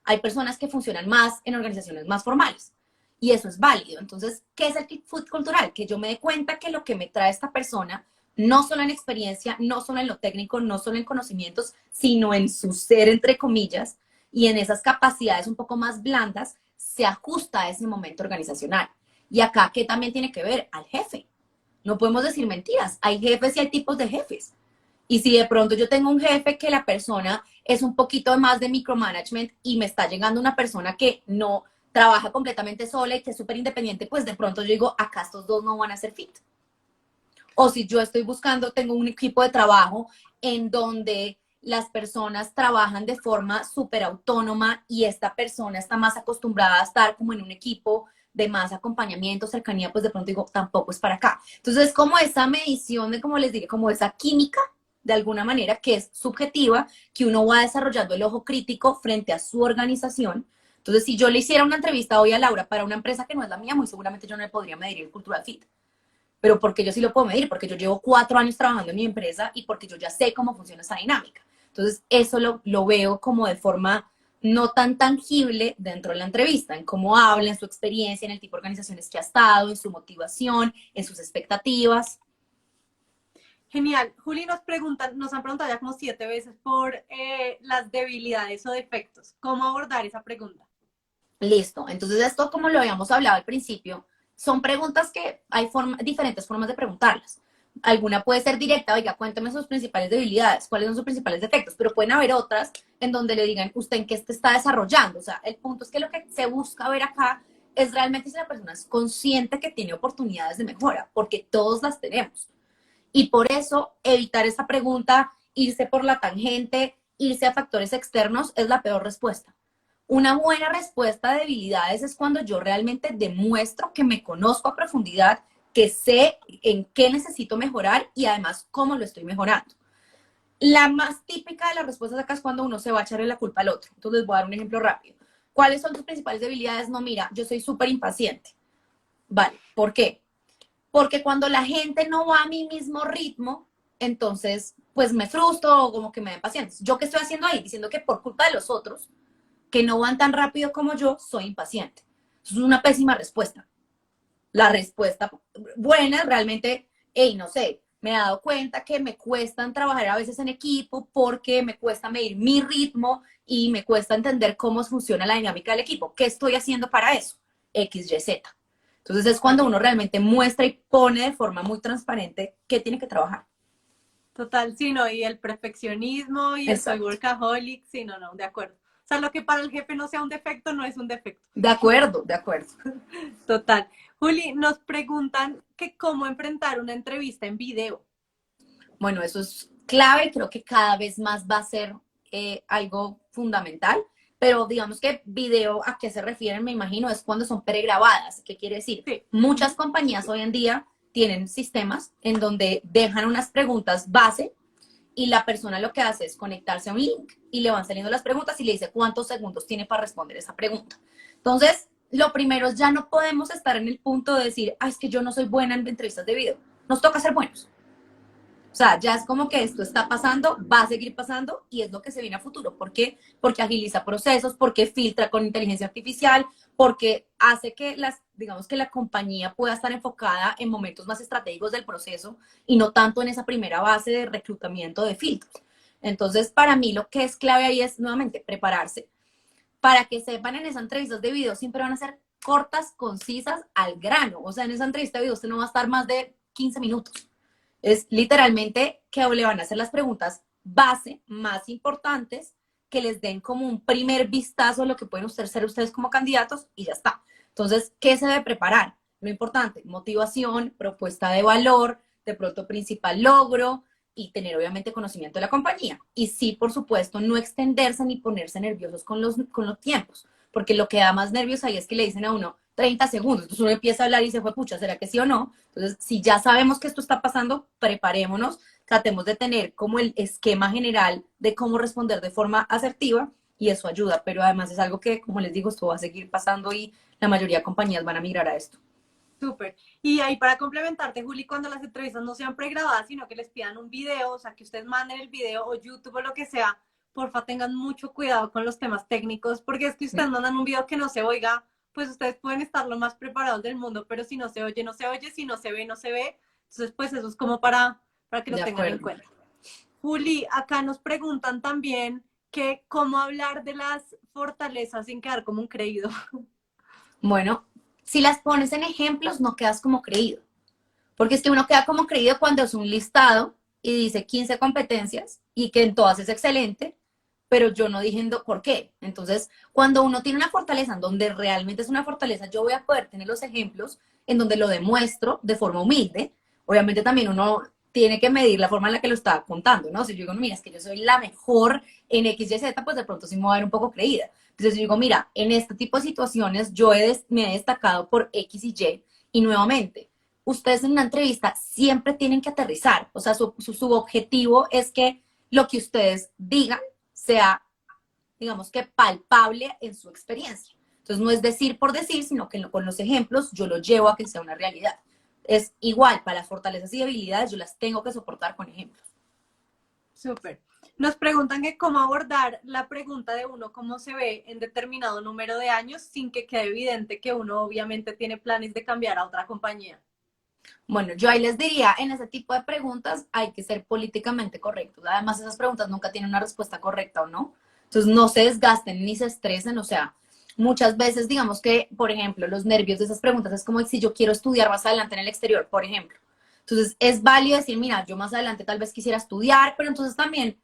Hay personas que funcionan más en organizaciones más formales. Y eso es válido. Entonces, ¿qué es el fit cultural? Que yo me dé cuenta que lo que me trae esta persona, no solo en experiencia, no solo en lo técnico, no solo en conocimientos, sino en su ser, entre comillas, y en esas capacidades un poco más blandas, se ajusta a ese momento organizacional. Y acá, ¿qué también tiene que ver? Al jefe. No podemos decir mentiras. Hay jefes y hay tipos de jefes. Y si de pronto yo tengo un jefe que la persona es un poquito más de micromanagement y me está llegando una persona que no trabaja completamente sola y que es súper independiente, pues de pronto yo digo, acá estos dos no van a ser fit. O si yo estoy buscando, tengo un equipo de trabajo en donde las personas trabajan de forma súper autónoma y esta persona está más acostumbrada a estar como en un equipo de más acompañamiento, cercanía, pues de pronto digo, tampoco es para acá. Entonces es como esa medición de, como les digo, como esa química de alguna manera que es subjetiva, que uno va desarrollando el ojo crítico frente a su organización. Entonces, si yo le hiciera una entrevista hoy a Laura para una empresa que no es la mía, muy seguramente yo no le podría medir el cultural fit. Pero porque yo sí lo puedo medir, porque yo llevo 4 años trabajando en mi empresa y porque yo ya sé cómo funciona esa dinámica. Entonces, eso lo veo como de forma no tan tangible dentro de la entrevista, en cómo habla, en su experiencia, en el tipo de organizaciones que ha estado, en su motivación, en sus expectativas. Genial. Juli, nos han preguntado ya como 7 veces por las debilidades o defectos. ¿Cómo abordar esa pregunta? Listo. Entonces, esto, como lo habíamos hablado al principio, son preguntas que hay diferentes formas de preguntarlas. Alguna puede ser directa, oiga, cuéntame sus principales debilidades, cuáles son sus principales defectos, pero pueden haber otras en donde le digan, ¿usted en qué se está desarrollando? O sea, el punto es que lo que se busca ver acá es realmente si la persona es consciente que tiene oportunidades de mejora, porque todos las tenemos. Y por eso evitar esa pregunta, irse por la tangente, irse a factores externos es la peor respuesta. Una buena respuesta de debilidades es cuando yo realmente demuestro que me conozco a profundidad, que sé en qué necesito mejorar y además cómo lo estoy mejorando. La más típica de las respuestas acá es cuando uno se va a echarle la culpa al otro. Entonces les voy a dar un ejemplo rápido. ¿Cuáles son tus principales debilidades? No, mira, yo soy súper impaciente. Vale, ¿por qué? Porque cuando la gente no va a mi mismo ritmo, entonces pues me frustro o como que me da impacientes. ¿Yo qué estoy haciendo ahí? Diciendo que por culpa de los otros, que no van tan rápido como yo, soy impaciente. Eso es una pésima respuesta. La respuesta buena realmente, hey, no sé, me he dado cuenta que me cuesta trabajar a veces en equipo porque me cuesta medir mi ritmo y me cuesta entender cómo funciona la dinámica del equipo. ¿Qué estoy haciendo para eso? X, Y, Z. Entonces es cuando uno realmente muestra y pone de forma muy transparente qué tiene que trabajar. Total, sí, no, y el perfeccionismo y el soy Exacto. workaholic, sí, no, no, de acuerdo. O sea, lo que para el jefe no sea un defecto, no es un defecto. De acuerdo, de acuerdo. Total. Juli, nos preguntan que cómo enfrentar una entrevista en video. Bueno, eso es clave y creo que cada vez más va a ser algo fundamental. Pero digamos que video, ¿a qué se refieren? Me imagino, es cuando son pregrabadas. ¿Qué quiere decir? Sí. Muchas compañías hoy en día tienen sistemas en donde dejan unas preguntas base y la persona lo que hace es conectarse a un link y le van saliendo las preguntas y le dice cuántos segundos tiene para responder esa pregunta. Entonces, lo primero es ya no podemos estar en el punto de decir, ah, es que yo no soy buena en entrevistas de video. Nos toca ser buenos. O sea, ya es como que esto está pasando, va a seguir pasando y es lo que se viene a futuro. ¿Por qué? Porque agiliza procesos, porque filtra con inteligencia artificial, porque hace que digamos que la compañía pueda estar enfocada en momentos más estratégicos del proceso y no tanto en esa primera base de reclutamiento de filtros. Entonces, para mí lo que es clave ahí es nuevamente prepararse para que sepan en esas entrevistas de video siempre van a ser cortas, concisas, al grano. O sea, en esa entrevista de video usted no va a estar más de 15 minutos. Es literalmente que le van a hacer las preguntas base más importantes que les den como un primer vistazo a lo que pueden ser ustedes como candidatos y ya está. Entonces, ¿qué se debe preparar? Lo importante, motivación, propuesta de valor, de pronto principal logro y tener obviamente conocimiento de la compañía. Y sí, por supuesto, no extenderse ni ponerse nerviosos con los tiempos, porque lo que da más nervios ahí es que le dicen a uno 30 segundos, entonces uno empieza a hablar y se fue, pucha, ¿será que sí o no? Entonces, si ya sabemos que esto está pasando, preparémonos, tratemos de tener como el esquema general de cómo responder de forma asertiva y eso ayuda, pero además es algo que, como les digo, esto va a seguir pasando y la mayoría de compañías van a migrar a esto. Súper. Y ahí para complementarte, Juli, cuando las entrevistas no sean pregrabadas, sino que les pidan un video, o sea, que ustedes manden el video o YouTube o lo que sea, porfa, tengan mucho cuidado con los temas técnicos, porque es que ustedes mandan un video que no se oiga, pues ustedes pueden estar lo más preparados del mundo, pero si no se oye, no se oye, si no se ve, no se ve. Entonces, pues eso es como para que lo De tengan en acuerdo. cuenta. Juli, acá nos preguntan también que cómo hablar de las fortalezas sin quedar como un creído. Bueno, si las pones en ejemplos, no quedas como creído. Porque es que uno queda como creído cuando es un listado y dice 15 competencias y que en todas es excelente, pero yo no dije por qué. Entonces, cuando uno tiene una fortaleza en donde realmente es una fortaleza, yo voy a poder tener los ejemplos en donde lo demuestro de forma humilde. Obviamente también uno tiene que medir la forma en la que lo está contando, ¿no? Si yo digo, no, mira, es que yo soy la mejor en X, Y, Z, pues de pronto sí me voy a ver un poco creída. Entonces yo digo, mira, en este tipo de situaciones yo me he destacado por X y Y y nuevamente, ustedes en una entrevista siempre tienen que aterrizar. O sea, su objetivo es que lo que ustedes digan sea, digamos que palpable en su experiencia. Entonces, no es decir por decir, sino que con los ejemplos yo lo llevo a que sea una realidad. Es igual, para las fortalezas y debilidades yo las tengo que soportar con ejemplos. Súper. Nos preguntan que cómo abordar la pregunta de uno, cómo se ve en determinado número de años sin que quede evidente que uno obviamente tiene planes de cambiar a otra compañía. Bueno, yo ahí les diría, en ese tipo de preguntas hay que ser políticamente correctos. Además, esas preguntas nunca tienen una respuesta correcta o no. Entonces, no se desgasten ni se estresen. O sea, muchas veces, digamos que, por ejemplo, los nervios de esas preguntas es como si yo quiero estudiar más adelante en el exterior, por ejemplo. Entonces, es válido decir, mira, yo más adelante tal vez quisiera estudiar, pero entonces también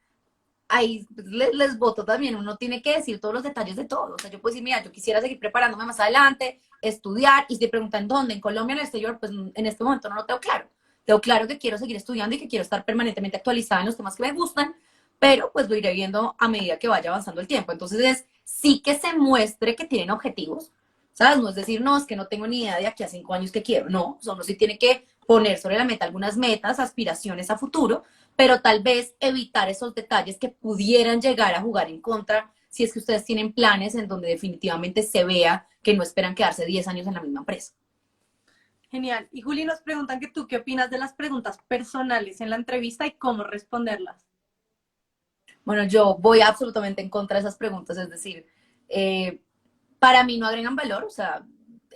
ahí les voto también, uno tiene que decir todos los detalles de todo. O sea, yo puedo decir, mira, yo quisiera seguir preparándome más adelante, estudiar, y si te preguntan dónde, en Colombia, en el exterior, pues en este momento no lo tengo claro. Tengo claro que quiero seguir estudiando y que quiero estar permanentemente actualizada en los temas que me gustan, pero pues lo iré viendo a medida que vaya avanzando el tiempo. Entonces es sí que se muestre que tienen objetivos, ¿sabes? No es decir, no, es que no tengo ni idea de aquí a 5 años que quiero, no, uno sí tiene que poner sobre la meta algunas metas, aspiraciones a futuro, pero tal vez evitar esos detalles que pudieran llegar a jugar en contra si es que ustedes tienen planes en donde definitivamente se vea que no esperan quedarse 10 años en la misma empresa. Genial. Y Juli, nos preguntan que tú qué opinas de las preguntas personales en la entrevista y cómo responderlas. Bueno, yo voy absolutamente en contra de esas preguntas, es decir, para mí no agregan valor, o sea,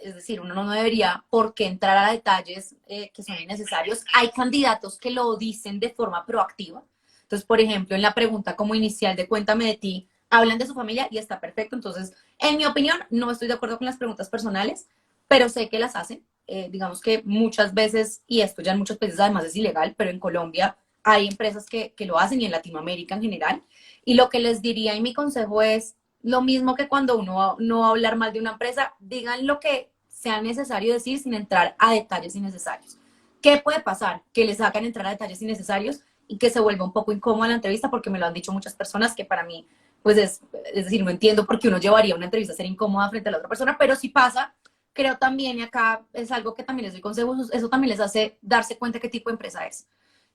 es decir, uno no debería por qué entrar a detalles que son innecesarios. Hay candidatos que lo dicen de forma proactiva. Entonces, por ejemplo, en la pregunta como inicial de cuéntame de ti, hablan de su familia y está perfecto. Entonces, en mi opinión, no estoy de acuerdo con las preguntas personales, pero sé que las hacen. Digamos que muchas veces, y esto ya en muchos países además es ilegal, pero en Colombia hay empresas que lo hacen y en Latinoamérica en general. Y lo que les diría y mi consejo es lo mismo que cuando uno no va a hablar mal de una empresa, digan lo que sea necesario decir sin entrar a detalles innecesarios. ¿Qué puede pasar? Que les hagan entrar a detalles innecesarios y que se vuelva un poco incómoda la entrevista, porque me lo han dicho muchas personas que para mí, pues es decir, no entiendo por qué uno llevaría una entrevista a ser incómoda frente a la otra persona, pero si pasa, creo también, y acá es algo que también les doy consejos, eso también les hace darse cuenta qué tipo de empresa es.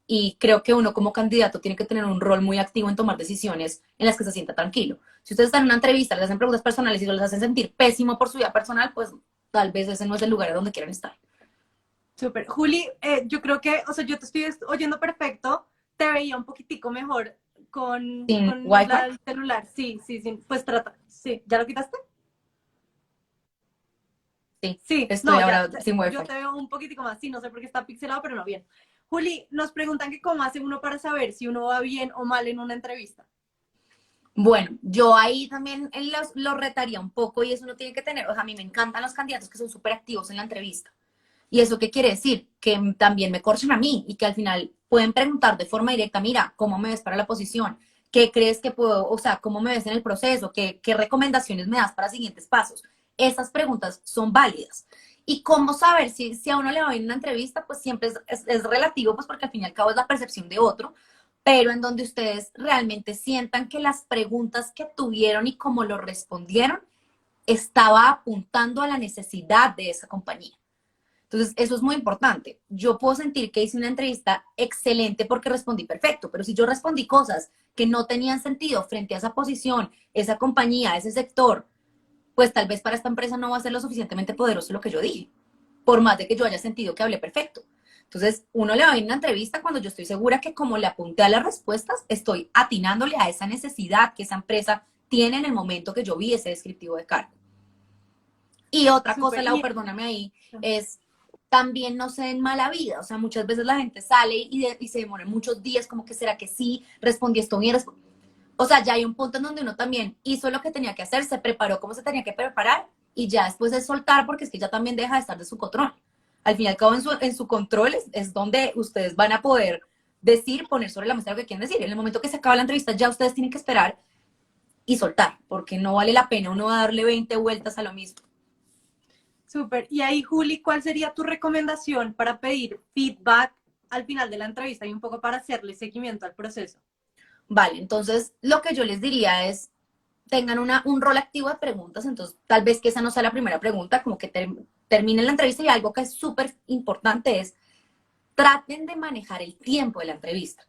Y creo que uno como candidato tiene que tener un rol muy activo en tomar decisiones en las que se sienta tranquilo. Si ustedes están en una entrevista, les hacen preguntas personales y los hacen sentir pésimo por su vida personal, pues tal vez ese no es el lugar donde quieren estar. Súper. Juli, yo creo que, o sea, yo te estoy oyendo perfecto, te veía un poquitico mejor Sin con Wi-Fi, el celular. Sí, sí, sí, pues trata. Sí, ¿ya lo quitaste? sí, Sí, estoy no, ya, ahora sin Wi-Fi. yo te veo un poquitico más, sí, no sé por qué está pixelado, pero no bien. Juli, nos preguntan que cómo hace uno para saber si uno va bien o mal en una entrevista. Bueno, yo ahí también los retaría un poco y eso no tiene que tener, o sea, a mí me encantan los candidatos que son súper activos en la entrevista. ¿Y eso qué quiere decir? Que también me corchen a mí y que al final pueden preguntar de forma directa, mira, ¿cómo me ves para la posición? ¿Qué crees que puedo, o sea, cómo me ves en el proceso? ¿Qué recomendaciones me das para siguientes pasos? Esas preguntas son válidas. ¿Y cómo saber si a uno le va bien en una entrevista? Pues siempre es relativo, pues porque al fin y al cabo es la percepción de otro, pero en donde ustedes realmente sientan que las preguntas que tuvieron y cómo lo respondieron estaba apuntando a la necesidad de esa compañía. Entonces, eso es muy importante. Yo puedo sentir que hice una entrevista excelente porque respondí perfecto, pero si yo respondí cosas que no tenían sentido frente a esa posición, esa compañía, ese sector, pues tal vez para esta empresa no va a ser lo suficientemente poderoso lo que yo dije, por más de que yo haya sentido que hablé perfecto. Entonces, uno le va a ir una entrevista cuando yo estoy segura que como le apunté a las respuestas, estoy atinándole a esa necesidad que esa empresa tiene en el momento que yo vi ese descriptivo de cargo. Y otra cosa, Súper. Lau, perdóname ahí, es también no se den mala vida. O sea, muchas veces la gente sale y se demora muchos días, como que será que sí, respondí esto bien. O sea, ya hay un punto en donde uno también hizo lo que tenía que hacer, se preparó como se tenía que preparar y ya después es soltar porque es que ya también deja de estar de su control. Al fin y al cabo, en su control es donde ustedes van a poder decir, poner sobre la mesa lo que quieren decir. En el momento que se acaba la entrevista, ya ustedes tienen que esperar y soltar, porque no vale la pena uno darle 20 vueltas a lo mismo. Súper. Y ahí, Juli, ¿cuál sería tu recomendación para pedir feedback al final de la entrevista y un poco para hacerle seguimiento al proceso? Vale, entonces lo que yo les diría es, tengan un rol activo de preguntas, entonces tal vez que esa no sea la primera pregunta, como que terminen la entrevista y algo que es súper importante es, traten de manejar el tiempo de la entrevista,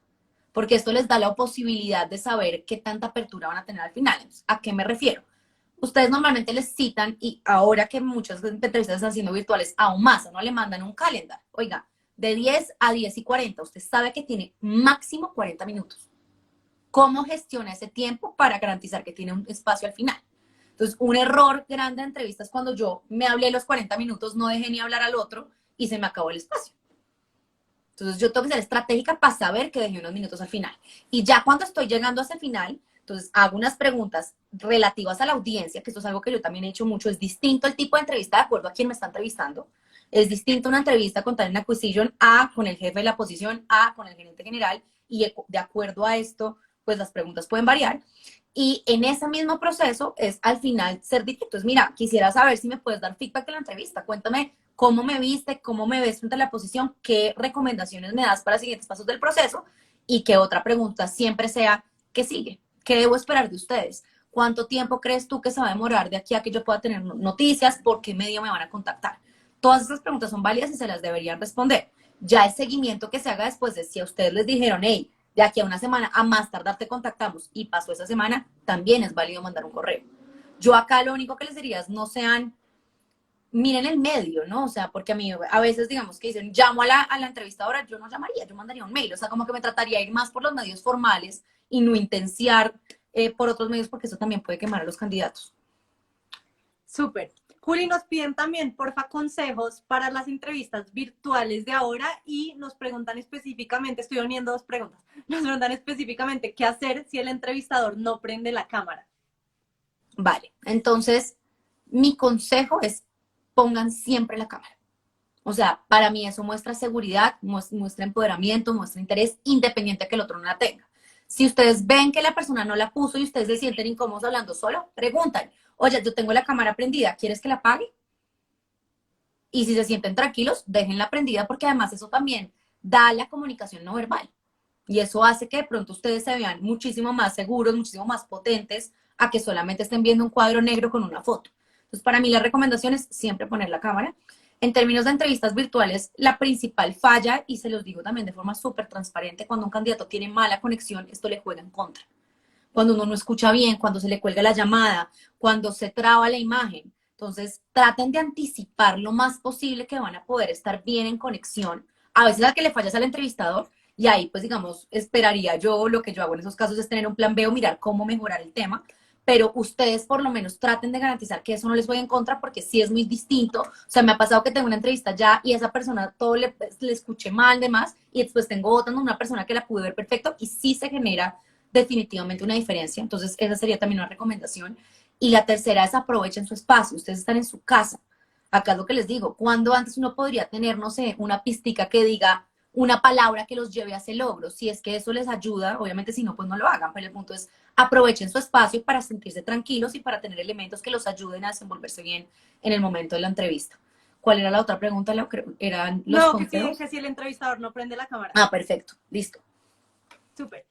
porque esto les da la posibilidad de saber qué tanta apertura van a tener al final. Entonces, ¿a qué me refiero? Ustedes normalmente les citan y ahora que muchas entrevistas están siendo virtuales, aún más, no le mandan un calendar. Oiga, de 10 a 10 y 40, usted sabe que tiene máximo 40 minutos. ¿Cómo gestiona ese tiempo para garantizar que tiene un espacio al final? Entonces, un error grande de entrevistas cuando yo me hablé los 40 minutos, no dejé ni hablar al otro y se me acabó el espacio. Entonces, yo tengo que ser estratégica para saber que dejé unos minutos al final. Y ya cuando estoy llegando a ese final, entonces hago unas preguntas relativas a la audiencia, que esto es algo que yo también he hecho mucho, es distinto el tipo de entrevista de acuerdo a quién me está entrevistando. Es distinto una entrevista con talent acquisition A, con el jefe de la posición A, con el gerente general, y de acuerdo a esto, pues las preguntas pueden variar. Y en ese mismo proceso es al final ser directo. Es, mira, quisiera saber si me puedes dar feedback de la entrevista. Cuéntame cómo me viste, cómo me ves frente a la posición, qué recomendaciones me das para siguientes pasos del proceso y que otra pregunta siempre sea, ¿qué sigue? ¿Qué debo esperar de ustedes? ¿Cuánto tiempo crees tú que se va a demorar de aquí a que yo pueda tener noticias? ¿Por qué medio me van a contactar? Todas estas preguntas son válidas y se las deberían responder. Ya el seguimiento que se haga después es si a ustedes les dijeron, hey, de aquí a una semana, a más tardar te contactamos y pasó esa semana, también es válido mandar un correo. Yo acá lo único que les diría es no sean, miren el medio, ¿no? O sea, porque a mí a veces digamos que dicen, llamo a la entrevistadora, yo no llamaría, yo mandaría un mail, o sea, como que me trataría de ir más por los medios formales y no intenciar por otros medios porque eso también puede quemar a los candidatos. Súper. Juli, nos piden también, porfa, consejos para las entrevistas virtuales de ahora y nos preguntan específicamente, estoy uniendo dos preguntas, nos preguntan específicamente qué hacer si el entrevistador no prende la cámara. Vale, entonces mi consejo es pongan siempre la cámara. O sea, para mí eso muestra seguridad, muestra empoderamiento, muestra interés, independiente de que el otro no la tenga. Si ustedes ven que la persona no la puso y ustedes se sienten incómodos hablando solo, preguntan, oye, yo tengo la cámara prendida, ¿quieres que la apague? Y si se sienten tranquilos, déjenla prendida porque además eso también da la comunicación no verbal. Y eso hace que de pronto ustedes se vean muchísimo más seguros, muchísimo más potentes a que solamente estén viendo un cuadro negro con una foto. Entonces, para mí la recomendación es siempre poner la cámara. En términos de entrevistas virtuales, la principal falla, y se los digo también de forma súper transparente, cuando un candidato tiene mala conexión, esto le juega en contra. Cuando uno no escucha bien, cuando se le cuelga la llamada, cuando se traba la imagen. Entonces, traten de anticipar lo más posible que van a poder estar bien en conexión. A veces la que le falla es al entrevistador y ahí, pues, digamos, esperaría yo, lo que yo hago en esos casos es tener un plan B o mirar cómo mejorar el tema, pero ustedes por lo menos traten de garantizar que eso no les vaya en contra porque sí es muy distinto. O sea, me ha pasado que tengo una entrevista ya y a esa persona todo le escuché mal, demás, y después tengo otra donde una persona que la pude ver perfecto y sí se genera definitivamente una diferencia. Entonces, esa sería también una recomendación. Y la tercera es aprovechen su espacio. Ustedes están en su casa. Acá es lo que les digo. Cuando antes uno podría tener, no sé, una pistica que diga una palabra que los lleve a ese logro. Si es que eso les ayuda, obviamente si no, pues no lo hagan. Pero el punto es aprovechen su espacio para sentirse tranquilos y para tener elementos que los ayuden a desenvolverse bien en el momento de la entrevista. ¿Cuál era la otra pregunta? ¿Eran los No, consejos? que si el entrevistador no prende la cámara. Ah, perfecto. Listo. Súper.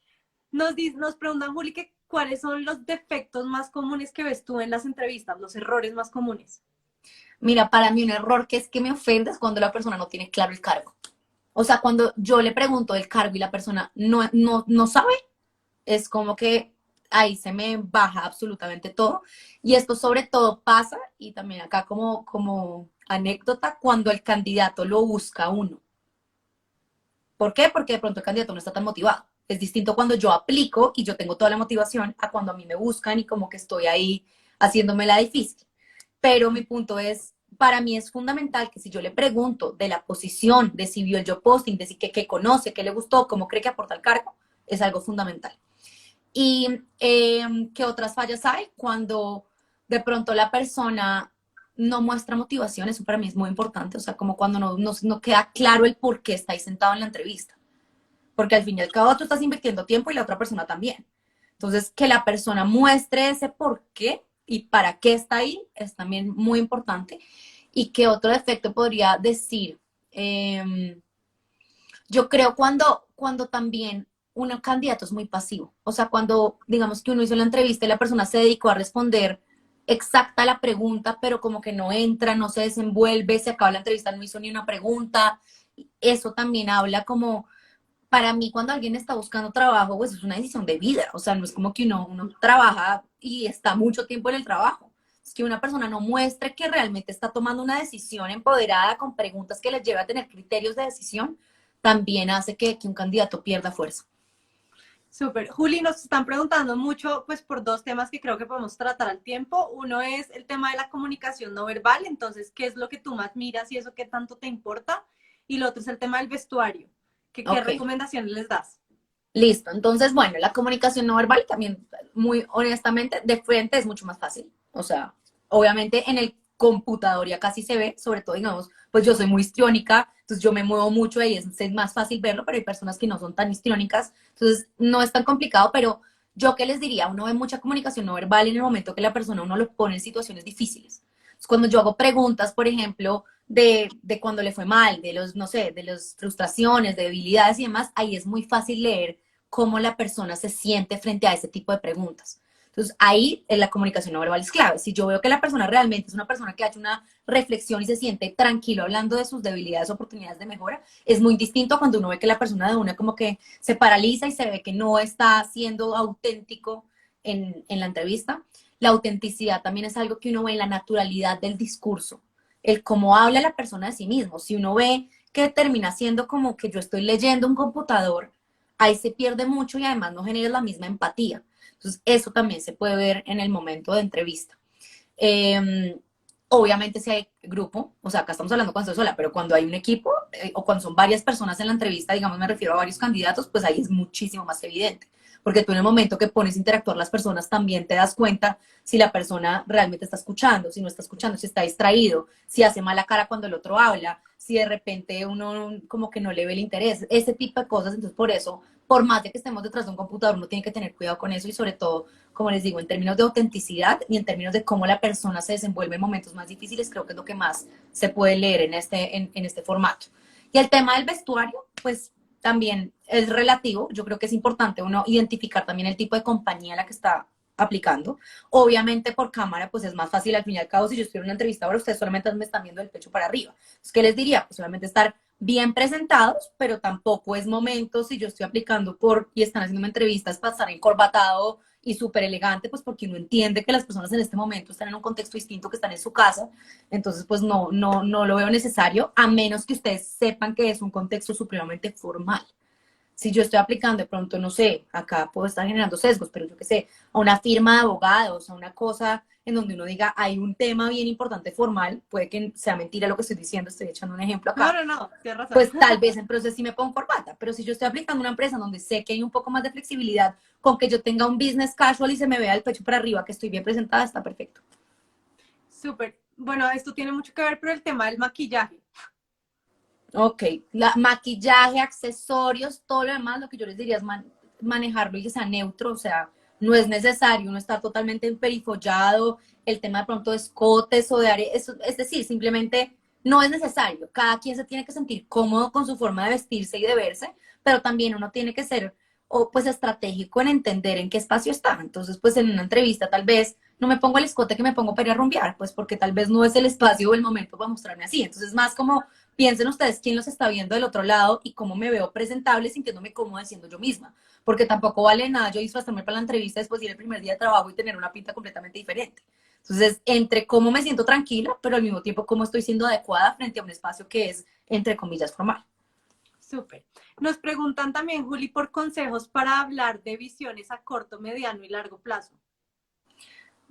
Nos preguntan, Juli, que cuáles son los defectos más comunes que ves tú en las entrevistas, los errores más comunes. Mira, para mí un error que es que me ofende es cuando la persona no tiene claro el cargo. O sea, cuando yo le pregunto el cargo y la persona no sabe, es como que ahí se me baja absolutamente todo. Y esto sobre todo pasa, y también acá como anécdota, cuando el candidato lo busca a uno. ¿Por qué? Porque de pronto el candidato no está tan motivado. Es distinto cuando yo aplico y yo tengo toda la motivación a cuando a mí me buscan y como que estoy ahí haciéndome la difícil. Pero mi punto es, para mí es fundamental que si yo le pregunto de la posición, de si vio el job posting, de si qué conoce, qué le gustó, cómo cree que aporta el cargo, es algo fundamental. Y ¿qué otras fallas hay? Cuando de pronto la persona no muestra motivación, eso para mí es muy importante, o sea, como cuando no queda claro el por qué está ahí sentado en la entrevista. Porque al fin y al cabo tú estás invirtiendo tiempo y la otra persona también. Entonces, que la persona muestre ese por qué y para qué está ahí es también muy importante. ¿Y qué otro defecto podría decir? Yo creo cuando también un candidato es muy pasivo. O sea, cuando digamos que uno hizo la entrevista y la persona se dedicó a responder exacta la pregunta, pero como que no entra, no se desenvuelve, se acaba la entrevista, no hizo ni una pregunta. Eso también habla como, para mí cuando alguien está buscando trabajo, pues es una decisión de vida. O sea, no es como que uno trabaja y está mucho tiempo en el trabajo. Es que una persona no muestre que realmente está tomando una decisión empoderada con preguntas que les lleve a tener criterios de decisión, también hace que un candidato pierda fuerza. Súper. Juli, nos están preguntando mucho, pues por dos temas que creo que podemos tratar al tiempo. Uno es el tema de la comunicación no verbal, entonces, ¿qué es lo que tú más miras y eso qué tanto te importa? Y lo otro es el tema del vestuario. ¿Qué Ok, recomendaciones les das? listo. Entonces, bueno, la comunicación no verbal también, muy honestamente, de frente es mucho más fácil. O sea, obviamente computador ya casi se ve, sobre todo, digamos, pues yo soy muy histriónica, entonces yo me muevo mucho y es más fácil verlo, pero hay personas que no son tan histriónicas, entonces no es tan complicado, pero yo qué les diría, uno ve mucha comunicación no verbal en el momento que la persona uno lo pone en situaciones difíciles. Entonces, cuando yo hago preguntas, por ejemplo, de cuando le fue mal, de los, no sé, de las frustraciones, de debilidades y demás, ahí es muy fácil leer cómo la persona se siente frente a ese tipo de preguntas. Entonces, ahí en la comunicación no verbal es clave. Si yo veo que la persona realmente es una persona que ha hecho una reflexión y se siente tranquilo hablando de sus debilidades, oportunidades de mejora, es muy distinto cuando uno ve que la persona de una como que se paraliza y se ve que no está siendo auténtico en la entrevista. La autenticidad también es algo que uno ve en la naturalidad del discurso, el cómo habla la persona de sí mismo. Si uno ve que termina siendo como que yo estoy leyendo un computador, ahí se pierde mucho y además no genera la misma empatía. Entonces, eso también se puede ver en el momento de entrevista. Eh, Obviamente si hay grupo, o sea, acá estamos hablando cuando estoy sola, pero cuando hay un equipo o cuando son varias personas en la entrevista, digamos, me refiero a varios candidatos, pues ahí es muchísimo más evidente. Porque tú en el momento que pones a interactuar las personas también te das cuenta si la persona realmente está escuchando, si no está escuchando, si está distraído, si hace mala cara cuando el otro habla, si de repente uno como que no le ve el interés, ese tipo de cosas. Entonces, por eso, por más de que estemos detrás de un computador, uno tiene que tener cuidado con eso y sobre todo, como les digo, en términos de autenticidad y en términos de cómo la persona se desenvuelve en momentos más difíciles, creo que es lo que más se puede leer en este formato. Y el tema del vestuario, pues también es relativo. Yo creo que es importante uno identificar también el tipo de compañía a la que está aplicando. Obviamente por cámara, pues es más fácil al fin y al cabo. Si yo estoy en una entrevista ahora, ustedes solamente me están viendo el pecho para arriba. Entonces, ¿qué les diría? Pues solamente estar bien presentados, pero tampoco es momento, si yo estoy aplicando y están haciendo entrevistas, para estar encorbatado y súper elegante, pues porque uno entiende que las personas en este momento están en un contexto distinto, que están en su casa. Entonces, pues no lo veo necesario, a menos que ustedes sepan que es un contexto supremamente formal. Si yo estoy aplicando de pronto, no sé, acá puedo estar generando sesgos, pero yo qué sé, a una firma de abogados, a una cosa en donde uno diga, hay un tema bien importante formal, puede que sea mentira lo que estoy diciendo, estoy echando un ejemplo No, acá, no, no, tienes razón. pues tal vez entonces sí me pongo corbata, pero si yo estoy aplicando una empresa donde sé que hay un poco más de flexibilidad, con que yo tenga un business casual y se me vea el pecho para arriba, que estoy bien presentada, está perfecto. Súper. Bueno, esto tiene mucho que ver, pero el tema del maquillaje. Ok, maquillaje, accesorios, todo lo demás, lo que yo les diría es manejarlo y que sea neutro, o sea, no es necesario uno estar totalmente emperifollado, el tema de pronto de escotes o de área, es decir, simplemente no es necesario. Cada quien se tiene que sentir cómodo con su forma de vestirse y de verse, pero también uno tiene que ser pues estratégico en entender en qué espacio está. Entonces, pues en una entrevista tal vez no me pongo el escote que me pongo para ir a rumbear, pues porque tal vez no es el espacio o el momento para mostrarme así. Entonces, más como piensen ustedes quién los está viendo del otro lado y cómo me veo presentable sintiéndome cómoda siendo yo misma. Porque tampoco vale nada yo disfrazarme para la entrevista después de ir el primer día de trabajo y tener una pinta completamente diferente. Entonces, entre cómo me siento tranquila, pero al mismo tiempo cómo estoy siendo adecuada frente a un espacio que es, entre comillas, formal. Súper. Nos preguntan también, Juli, por consejos para hablar de visiones a corto, mediano y largo plazo.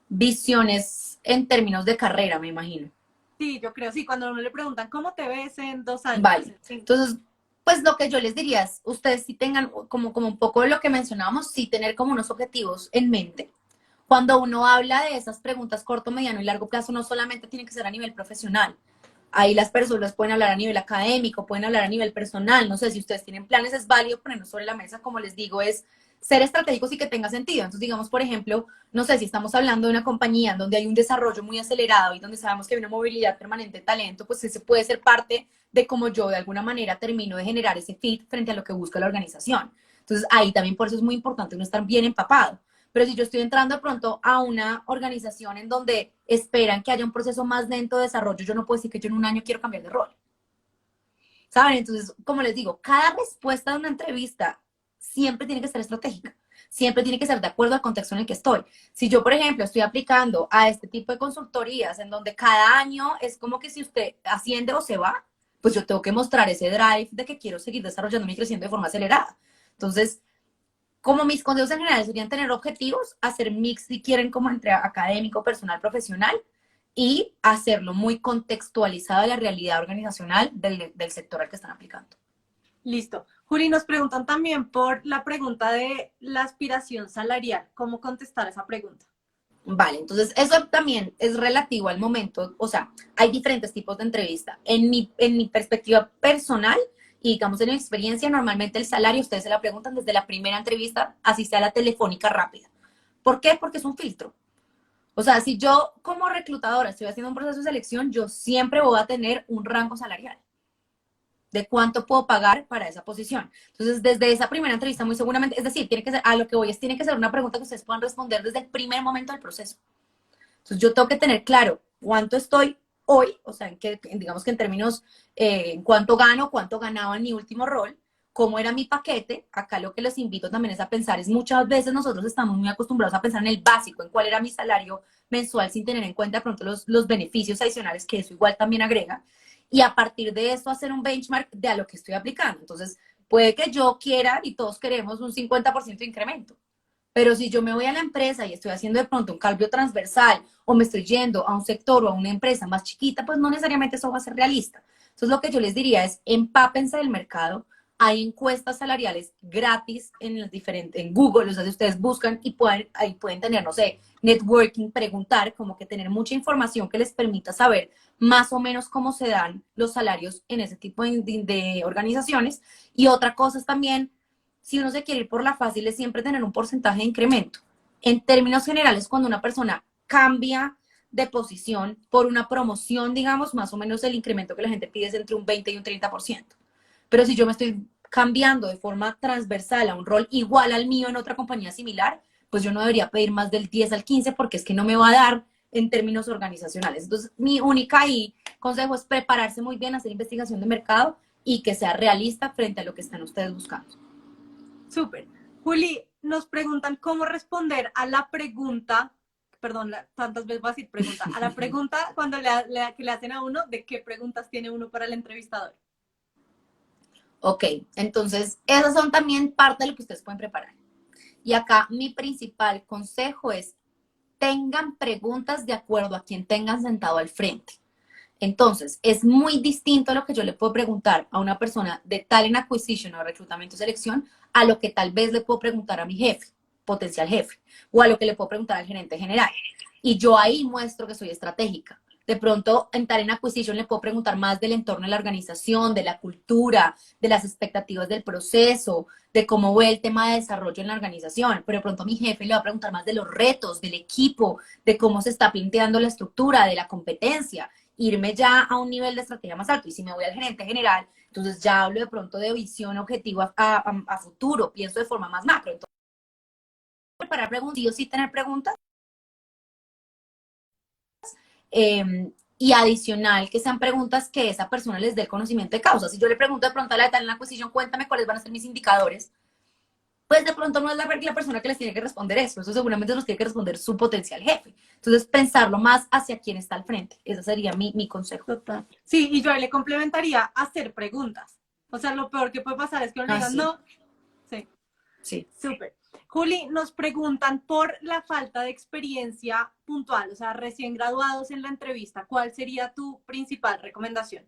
Visiones en términos de carrera, me imagino. Sí, yo creo, sí, cuando a uno le preguntan, ¿cómo te ves en 2 años? Vale. Sí. Entonces, pues lo que yo les diría es, ustedes sí tengan como un poco de lo que mencionábamos, sí tener como unos objetivos en mente. Cuando uno habla de esas preguntas corto, mediano y largo plazo, no solamente tiene que ser a nivel profesional. Ahí las personas pueden hablar a nivel académico, pueden hablar a nivel personal. No sé si ustedes tienen planes, es válido ponernos sobre la mesa, como les digo, es ser estratégicos y que tenga sentido. Entonces, digamos, por ejemplo, no sé si estamos hablando de una compañía donde hay un desarrollo muy acelerado y donde sabemos que hay una movilidad permanente de talento, pues ese puede ser parte de cómo yo de alguna manera termino de generar ese fit frente a lo que busca la organización. Entonces, ahí también por eso es muy importante uno estar bien empapado. Pero si yo estoy entrando de pronto a una organización en donde esperan que haya un proceso más lento de desarrollo, yo no puedo decir que yo en un año quiero cambiar de rol. ¿Saben? Entonces, como les digo, cada respuesta de una entrevista siempre tiene que ser estratégica. Siempre tiene que ser de acuerdo al contexto en el que estoy. Si yo, por ejemplo, estoy aplicando a este tipo de consultorías en donde cada año es como que si usted asciende o se va, pues yo tengo que mostrar ese drive de que quiero seguir desarrollándome y creciendo de forma acelerada. Entonces, como mis consejos en general serían tener objetivos, hacer mix si quieren como entre académico, personal, profesional y hacerlo muy contextualizado a la realidad organizacional del sector al que están aplicando. Listo. Juli, nos preguntan también por la pregunta de la aspiración salarial. ¿Cómo contestar esa pregunta? Vale, entonces eso también es relativo al momento, o sea, hay diferentes tipos de entrevista. En mi perspectiva personal y digamos en mi experiencia, normalmente el salario ustedes se la preguntan desde la primera entrevista, así sea la telefónica rápida. ¿Por qué? Porque es un filtro. O sea, si yo como reclutadora estoy haciendo un proceso de selección, yo siempre voy a tener un rango salarial de cuánto puedo pagar para esa posición. Entonces, desde esa primera entrevista, muy seguramente, es decir, tiene que ser, a lo que voy es, tiene que ser una pregunta que ustedes puedan responder desde el primer momento del proceso. Entonces, yo tengo que tener claro cuánto estoy hoy, o sea, digamos que en términos, en cuánto gano, cuánto ganaba en mi último rol, cómo era mi paquete. Acá lo que les invito también es a pensar, es muchas veces nosotros estamos muy acostumbrados a pensar en el básico, en cuál era mi salario mensual sin tener en cuenta de pronto los beneficios adicionales que eso igual también agrega. Y a partir de esto hacer un benchmark de a lo que estoy aplicando. Entonces, puede que yo quiera y todos queremos un 50% de incremento. Pero si yo me voy a la empresa y estoy haciendo de pronto un cambio transversal o me estoy yendo a un sector o a una empresa más chiquita, pues no necesariamente eso va a ser realista. Entonces lo que yo les diría es empápense del mercado. Hay encuestas salariales gratis en los diferentes, en Google, o sea, si ustedes buscan y ahí pueden tener, no sé, networking, preguntar, como que tener mucha información que les permita saber más o menos cómo se dan los salarios en ese tipo de organizaciones. Y otra cosa es también si uno se quiere ir por la fácil, es siempre tener un porcentaje de incremento. En términos generales, cuando una persona cambia de posición por una promoción, digamos, más o menos el incremento que la gente pide es entre un 20 y un 30%. Pero si yo me estoy cambiando de forma transversal a un rol igual al mío en otra compañía similar, pues yo no debería pedir más del 10 al 15 porque es que no me va a dar en términos organizacionales. Entonces, mi única consejo es prepararse muy bien, hacer investigación de mercado y que sea realista frente a lo que están ustedes buscando. Súper. Juli, nos preguntan cómo responder a la pregunta, perdón, tantas veces voy a decir pregunta, a la pregunta cuando que le hacen a uno de qué preguntas tiene uno para el entrevistador. Ok, entonces esas son también parte de lo que ustedes pueden preparar. Y acá mi principal consejo es tengan preguntas de acuerdo a quien tengan sentado al frente. Entonces, es muy distinto a lo que yo le puedo preguntar a una persona de talent acquisition o reclutamiento y selección a lo que tal vez le puedo preguntar a mi jefe, potencial jefe, o a lo que le puedo preguntar al gerente general. Y yo ahí muestro que soy estratégica. De pronto, en talent acquisition le puedo preguntar más del entorno de la organización, de la cultura, de las expectativas del proceso, de cómo ve el tema de desarrollo en la organización. Pero de pronto a mi jefe le va a preguntar más de los retos, del equipo, de cómo se está planteando la estructura, de la competencia, irme ya a un nivel de estrategia más alto. Y si me voy al gerente general, entonces ya hablo de pronto de visión objetiva a futuro, pienso de forma más macro. Entonces, preparar preguntas, sí o sí tener preguntas. Y adicional, que sean preguntas que esa persona les dé el conocimiento de causa. Si yo le pregunto de pronto a la de tal en la cuestión, cuéntame cuáles van a ser mis indicadores, pues de pronto no es la persona que les tiene que responder eso seguramente los tiene que responder su potencial jefe. Entonces, pensarlo más hacia quién está al frente. Ese sería mi consejo. Total. Sí, y yo ahí le complementaría hacer preguntas. O sea, lo peor que puede pasar es que uno diga, Sí. no. Sí, Sí. súper. Juli, nos preguntan por la falta de experiencia puntual, o sea, recién graduados en la entrevista, ¿cuál sería tu principal recomendación?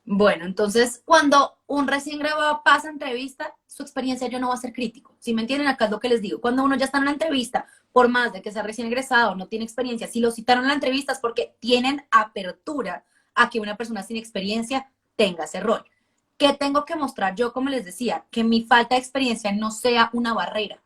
Bueno, entonces cuando un recién graduado pasa entrevista, su experiencia ya no va a ser crítico. Si me entienden, acá es lo que les digo. Cuando uno ya está en la entrevista, por más de que sea recién egresado, no tiene experiencia, si lo citaron en la entrevista es porque tienen apertura a que una persona sin experiencia tenga ese rol. ¿Qué tengo que mostrar yo? Como les decía, que mi falta de experiencia no sea una barrera,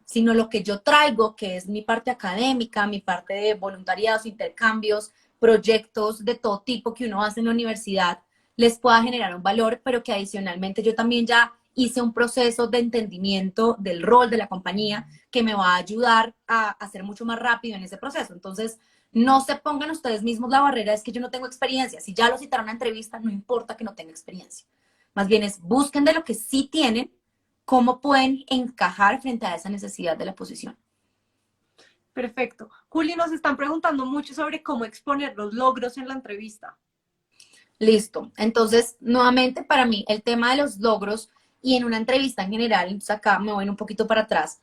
sino lo que yo traigo, que es mi parte académica, mi parte de voluntariados, intercambios, proyectos de todo tipo que uno hace en la universidad, les pueda generar un valor, pero que adicionalmente yo también ya hice un proceso de entendimiento del rol de la compañía que me va a ayudar a hacer mucho más rápido en ese proceso. Entonces, no se pongan ustedes mismos la barrera, es que yo no tengo experiencia. Si ya lo citaron a entrevista, no importa que no tenga experiencia. Más bien es busquen de lo que sí tienen cómo pueden encajar frente a esa necesidad de la posición. Perfecto. Juli, nos están preguntando mucho sobre cómo exponer los logros en la entrevista. Listo. Entonces, nuevamente para mí, el tema de los logros y en una entrevista en general, entonces acá me voy un poquito para atrás,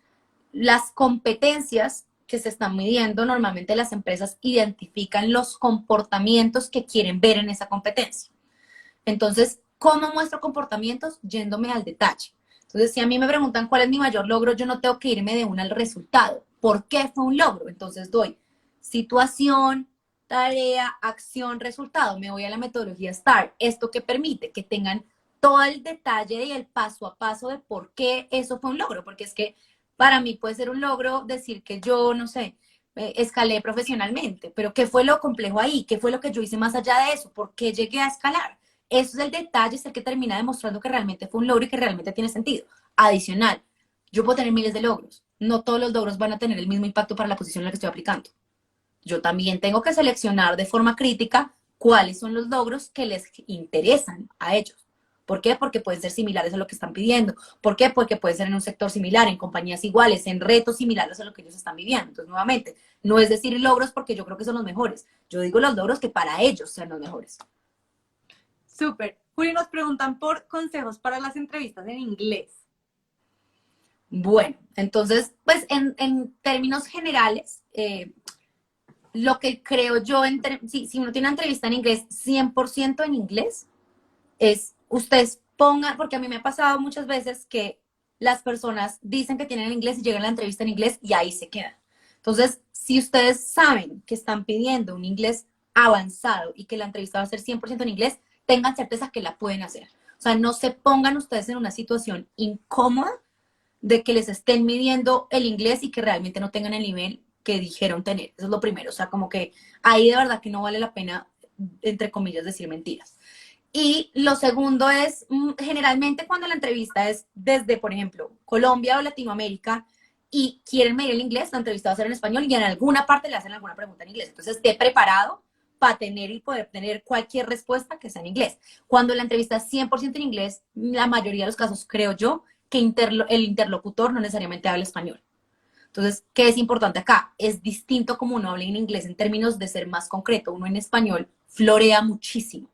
las competencias que se están midiendo, normalmente las empresas identifican los comportamientos que quieren ver en esa competencia. Entonces, ¿cómo muestro comportamientos? Yéndome al detalle. Entonces, si a mí me preguntan cuál es mi mayor logro, yo no tengo que irme de una al resultado, por qué fue un logro. Entonces doy situación, tarea, acción, resultado. Me voy a la metodología STAR. Esto que permite que tengan todo el detalle y el paso a paso de por qué eso fue un logro. Porque es que para mí puede ser un logro decir que yo, no sé, escalé profesionalmente, pero ¿qué fue lo complejo ahí? ¿Qué fue lo que yo hice más allá de eso? ¿Por qué llegué a escalar? Eso es el detalle, es el que termina demostrando que realmente fue un logro y que realmente tiene sentido. Adicional, yo puedo tener miles de logros. No todos los logros van a tener el mismo impacto para la posición en la que estoy aplicando. Yo también tengo que seleccionar de forma crítica cuáles son los logros que les interesan a ellos. ¿Por qué? Porque pueden ser similares a lo que están pidiendo. ¿Por qué? Porque pueden ser en un sector similar, en compañías iguales, en retos similares a lo que ellos están viviendo. Entonces, nuevamente, no es decir logros porque yo creo que son los mejores. Yo digo los logros que para ellos sean los mejores. Súper. Juli, nos preguntan por consejos para las entrevistas en inglés. Bueno, entonces, pues en términos generales, lo que creo yo, si uno tiene una entrevista en inglés, 100% en inglés, es ustedes pongan, porque a mí me ha pasado muchas veces que las personas dicen que tienen inglés y llegan a la entrevista en inglés y ahí se quedan. Entonces, si ustedes saben que están pidiendo un inglés avanzado y que la entrevista va a ser 100% en inglés, tengan certeza que la pueden hacer. O sea, no se pongan ustedes en una situación incómoda de que les estén midiendo el inglés y que realmente no tengan el nivel que dijeron tener. Eso es lo primero. O sea, como que ahí de verdad que no vale la pena, entre comillas, decir mentiras. Y lo segundo es, generalmente cuando la entrevista es desde, por ejemplo, Colombia o Latinoamérica y quieren medir el inglés, la entrevista va a ser en español y en alguna parte le hacen alguna pregunta en inglés. Entonces, esté preparado para tener y poder tener cualquier respuesta que sea en inglés. Cuando la entrevista es 100% en inglés, la mayoría de los casos, creo yo, que el interlocutor no necesariamente habla español. Entonces, ¿qué es importante acá? Es distinto como uno habla en inglés en términos de ser más concreto. Uno en español florea muchísimo.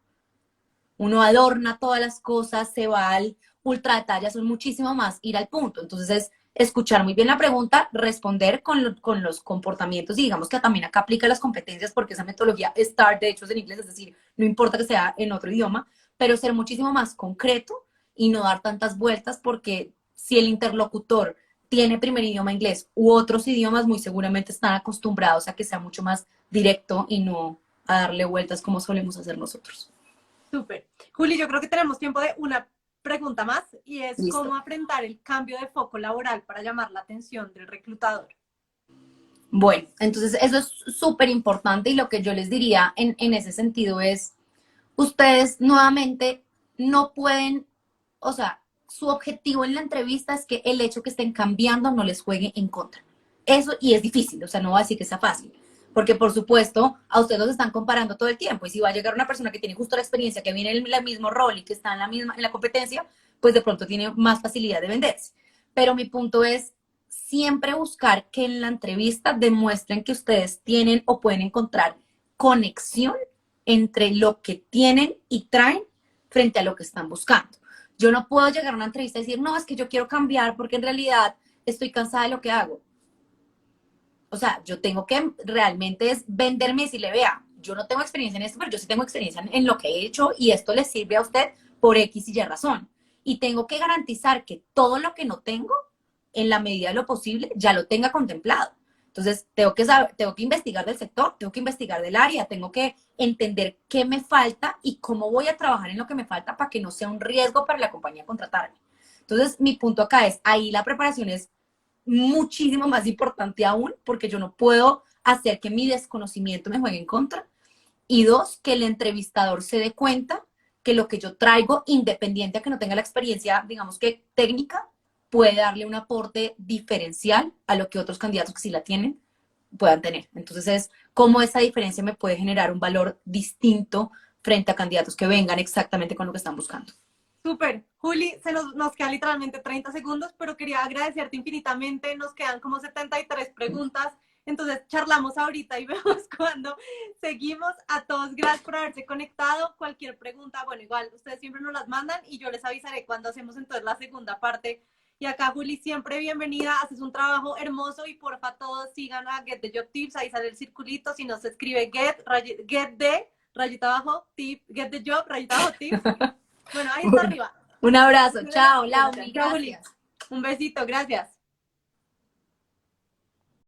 Uno adorna todas las cosas, se va al ultra detalle, son muchísimo más ir al punto. Entonces es escuchar muy bien la pregunta, responder con los comportamientos y digamos que también acá aplica las competencias porque esa metodología STAR de hecho es en inglés, es decir, no importa que sea en otro idioma, pero ser muchísimo más concreto y no dar tantas vueltas porque si el interlocutor tiene primer idioma inglés u otros idiomas, muy seguramente están acostumbrados a que sea mucho más directo y no a darle vueltas como solemos hacer nosotros. Súper. Juli, yo creo que tenemos tiempo de una pregunta más y es Listo. cómo afrontar el cambio de foco laboral para llamar la atención del reclutador. Bueno, entonces eso es súper importante y lo que yo les diría en ese sentido es, ustedes nuevamente no pueden, o sea, su objetivo en la entrevista es que el hecho que estén cambiando no les juegue en contra. Eso, y es difícil, o sea, no va a decir que sea fácil, porque por supuesto a ustedes los están comparando todo el tiempo y si va a llegar una persona que tiene justo la experiencia, que viene en el mismo rol y que está en la competencia, pues de pronto tiene más facilidad de venderse. Pero mi punto es siempre buscar que en la entrevista demuestren que ustedes tienen o pueden encontrar conexión entre lo que tienen y traen frente a lo que están buscando. Yo no puedo llegar a una entrevista y decir, no, es que yo quiero cambiar porque en realidad estoy cansada de lo que hago. O sea, yo tengo que realmente es venderme y decirle, vea, yo no tengo experiencia en esto, pero yo sí tengo experiencia en lo que he hecho y esto le sirve a usted por X y Y razón. Y tengo que garantizar que todo lo que no tengo, en la medida de lo posible, ya lo tenga contemplado. Entonces, tengo que saber, tengo que investigar del sector, tengo que investigar del área, tengo que entender qué me falta y cómo voy a trabajar en lo que me falta para que no sea un riesgo para la compañía contratarme. Entonces, mi punto acá es, ahí la preparación es muchísimo más importante aún, porque yo no puedo hacer que mi desconocimiento me juegue en contra. Y dos, que el entrevistador se dé cuenta que lo que yo traigo, independiente a que no tenga la experiencia, digamos que técnica, puede darle un aporte diferencial a lo que otros candidatos que sí la tienen puedan tener. Entonces es cómo esa diferencia me puede generar un valor distinto frente a candidatos que vengan exactamente con lo que están buscando. Súper. Juli, nos quedan literalmente 30 segundos, pero quería agradecerte infinitamente. Nos quedan como 73 preguntas. Entonces, charlamos ahorita y vemos cuando seguimos. A todos, gracias por haberse conectado. Cualquier pregunta, bueno, igual, ustedes siempre nos las mandan y yo les avisaré cuando hacemos entonces la segunda parte. Y acá, Juli, siempre bienvenida. Haces un trabajo hermoso y porfa, todos sigan a Get the Job Tips. Ahí sale el circulito. Si no, se escribe Get the, rayita abajo, tip, Get the Job, rayita abajo, tips. Bueno, ahí está arriba. Un abrazo, chao, Lau, mil Chao, Juli. gracias. Un besito, gracias.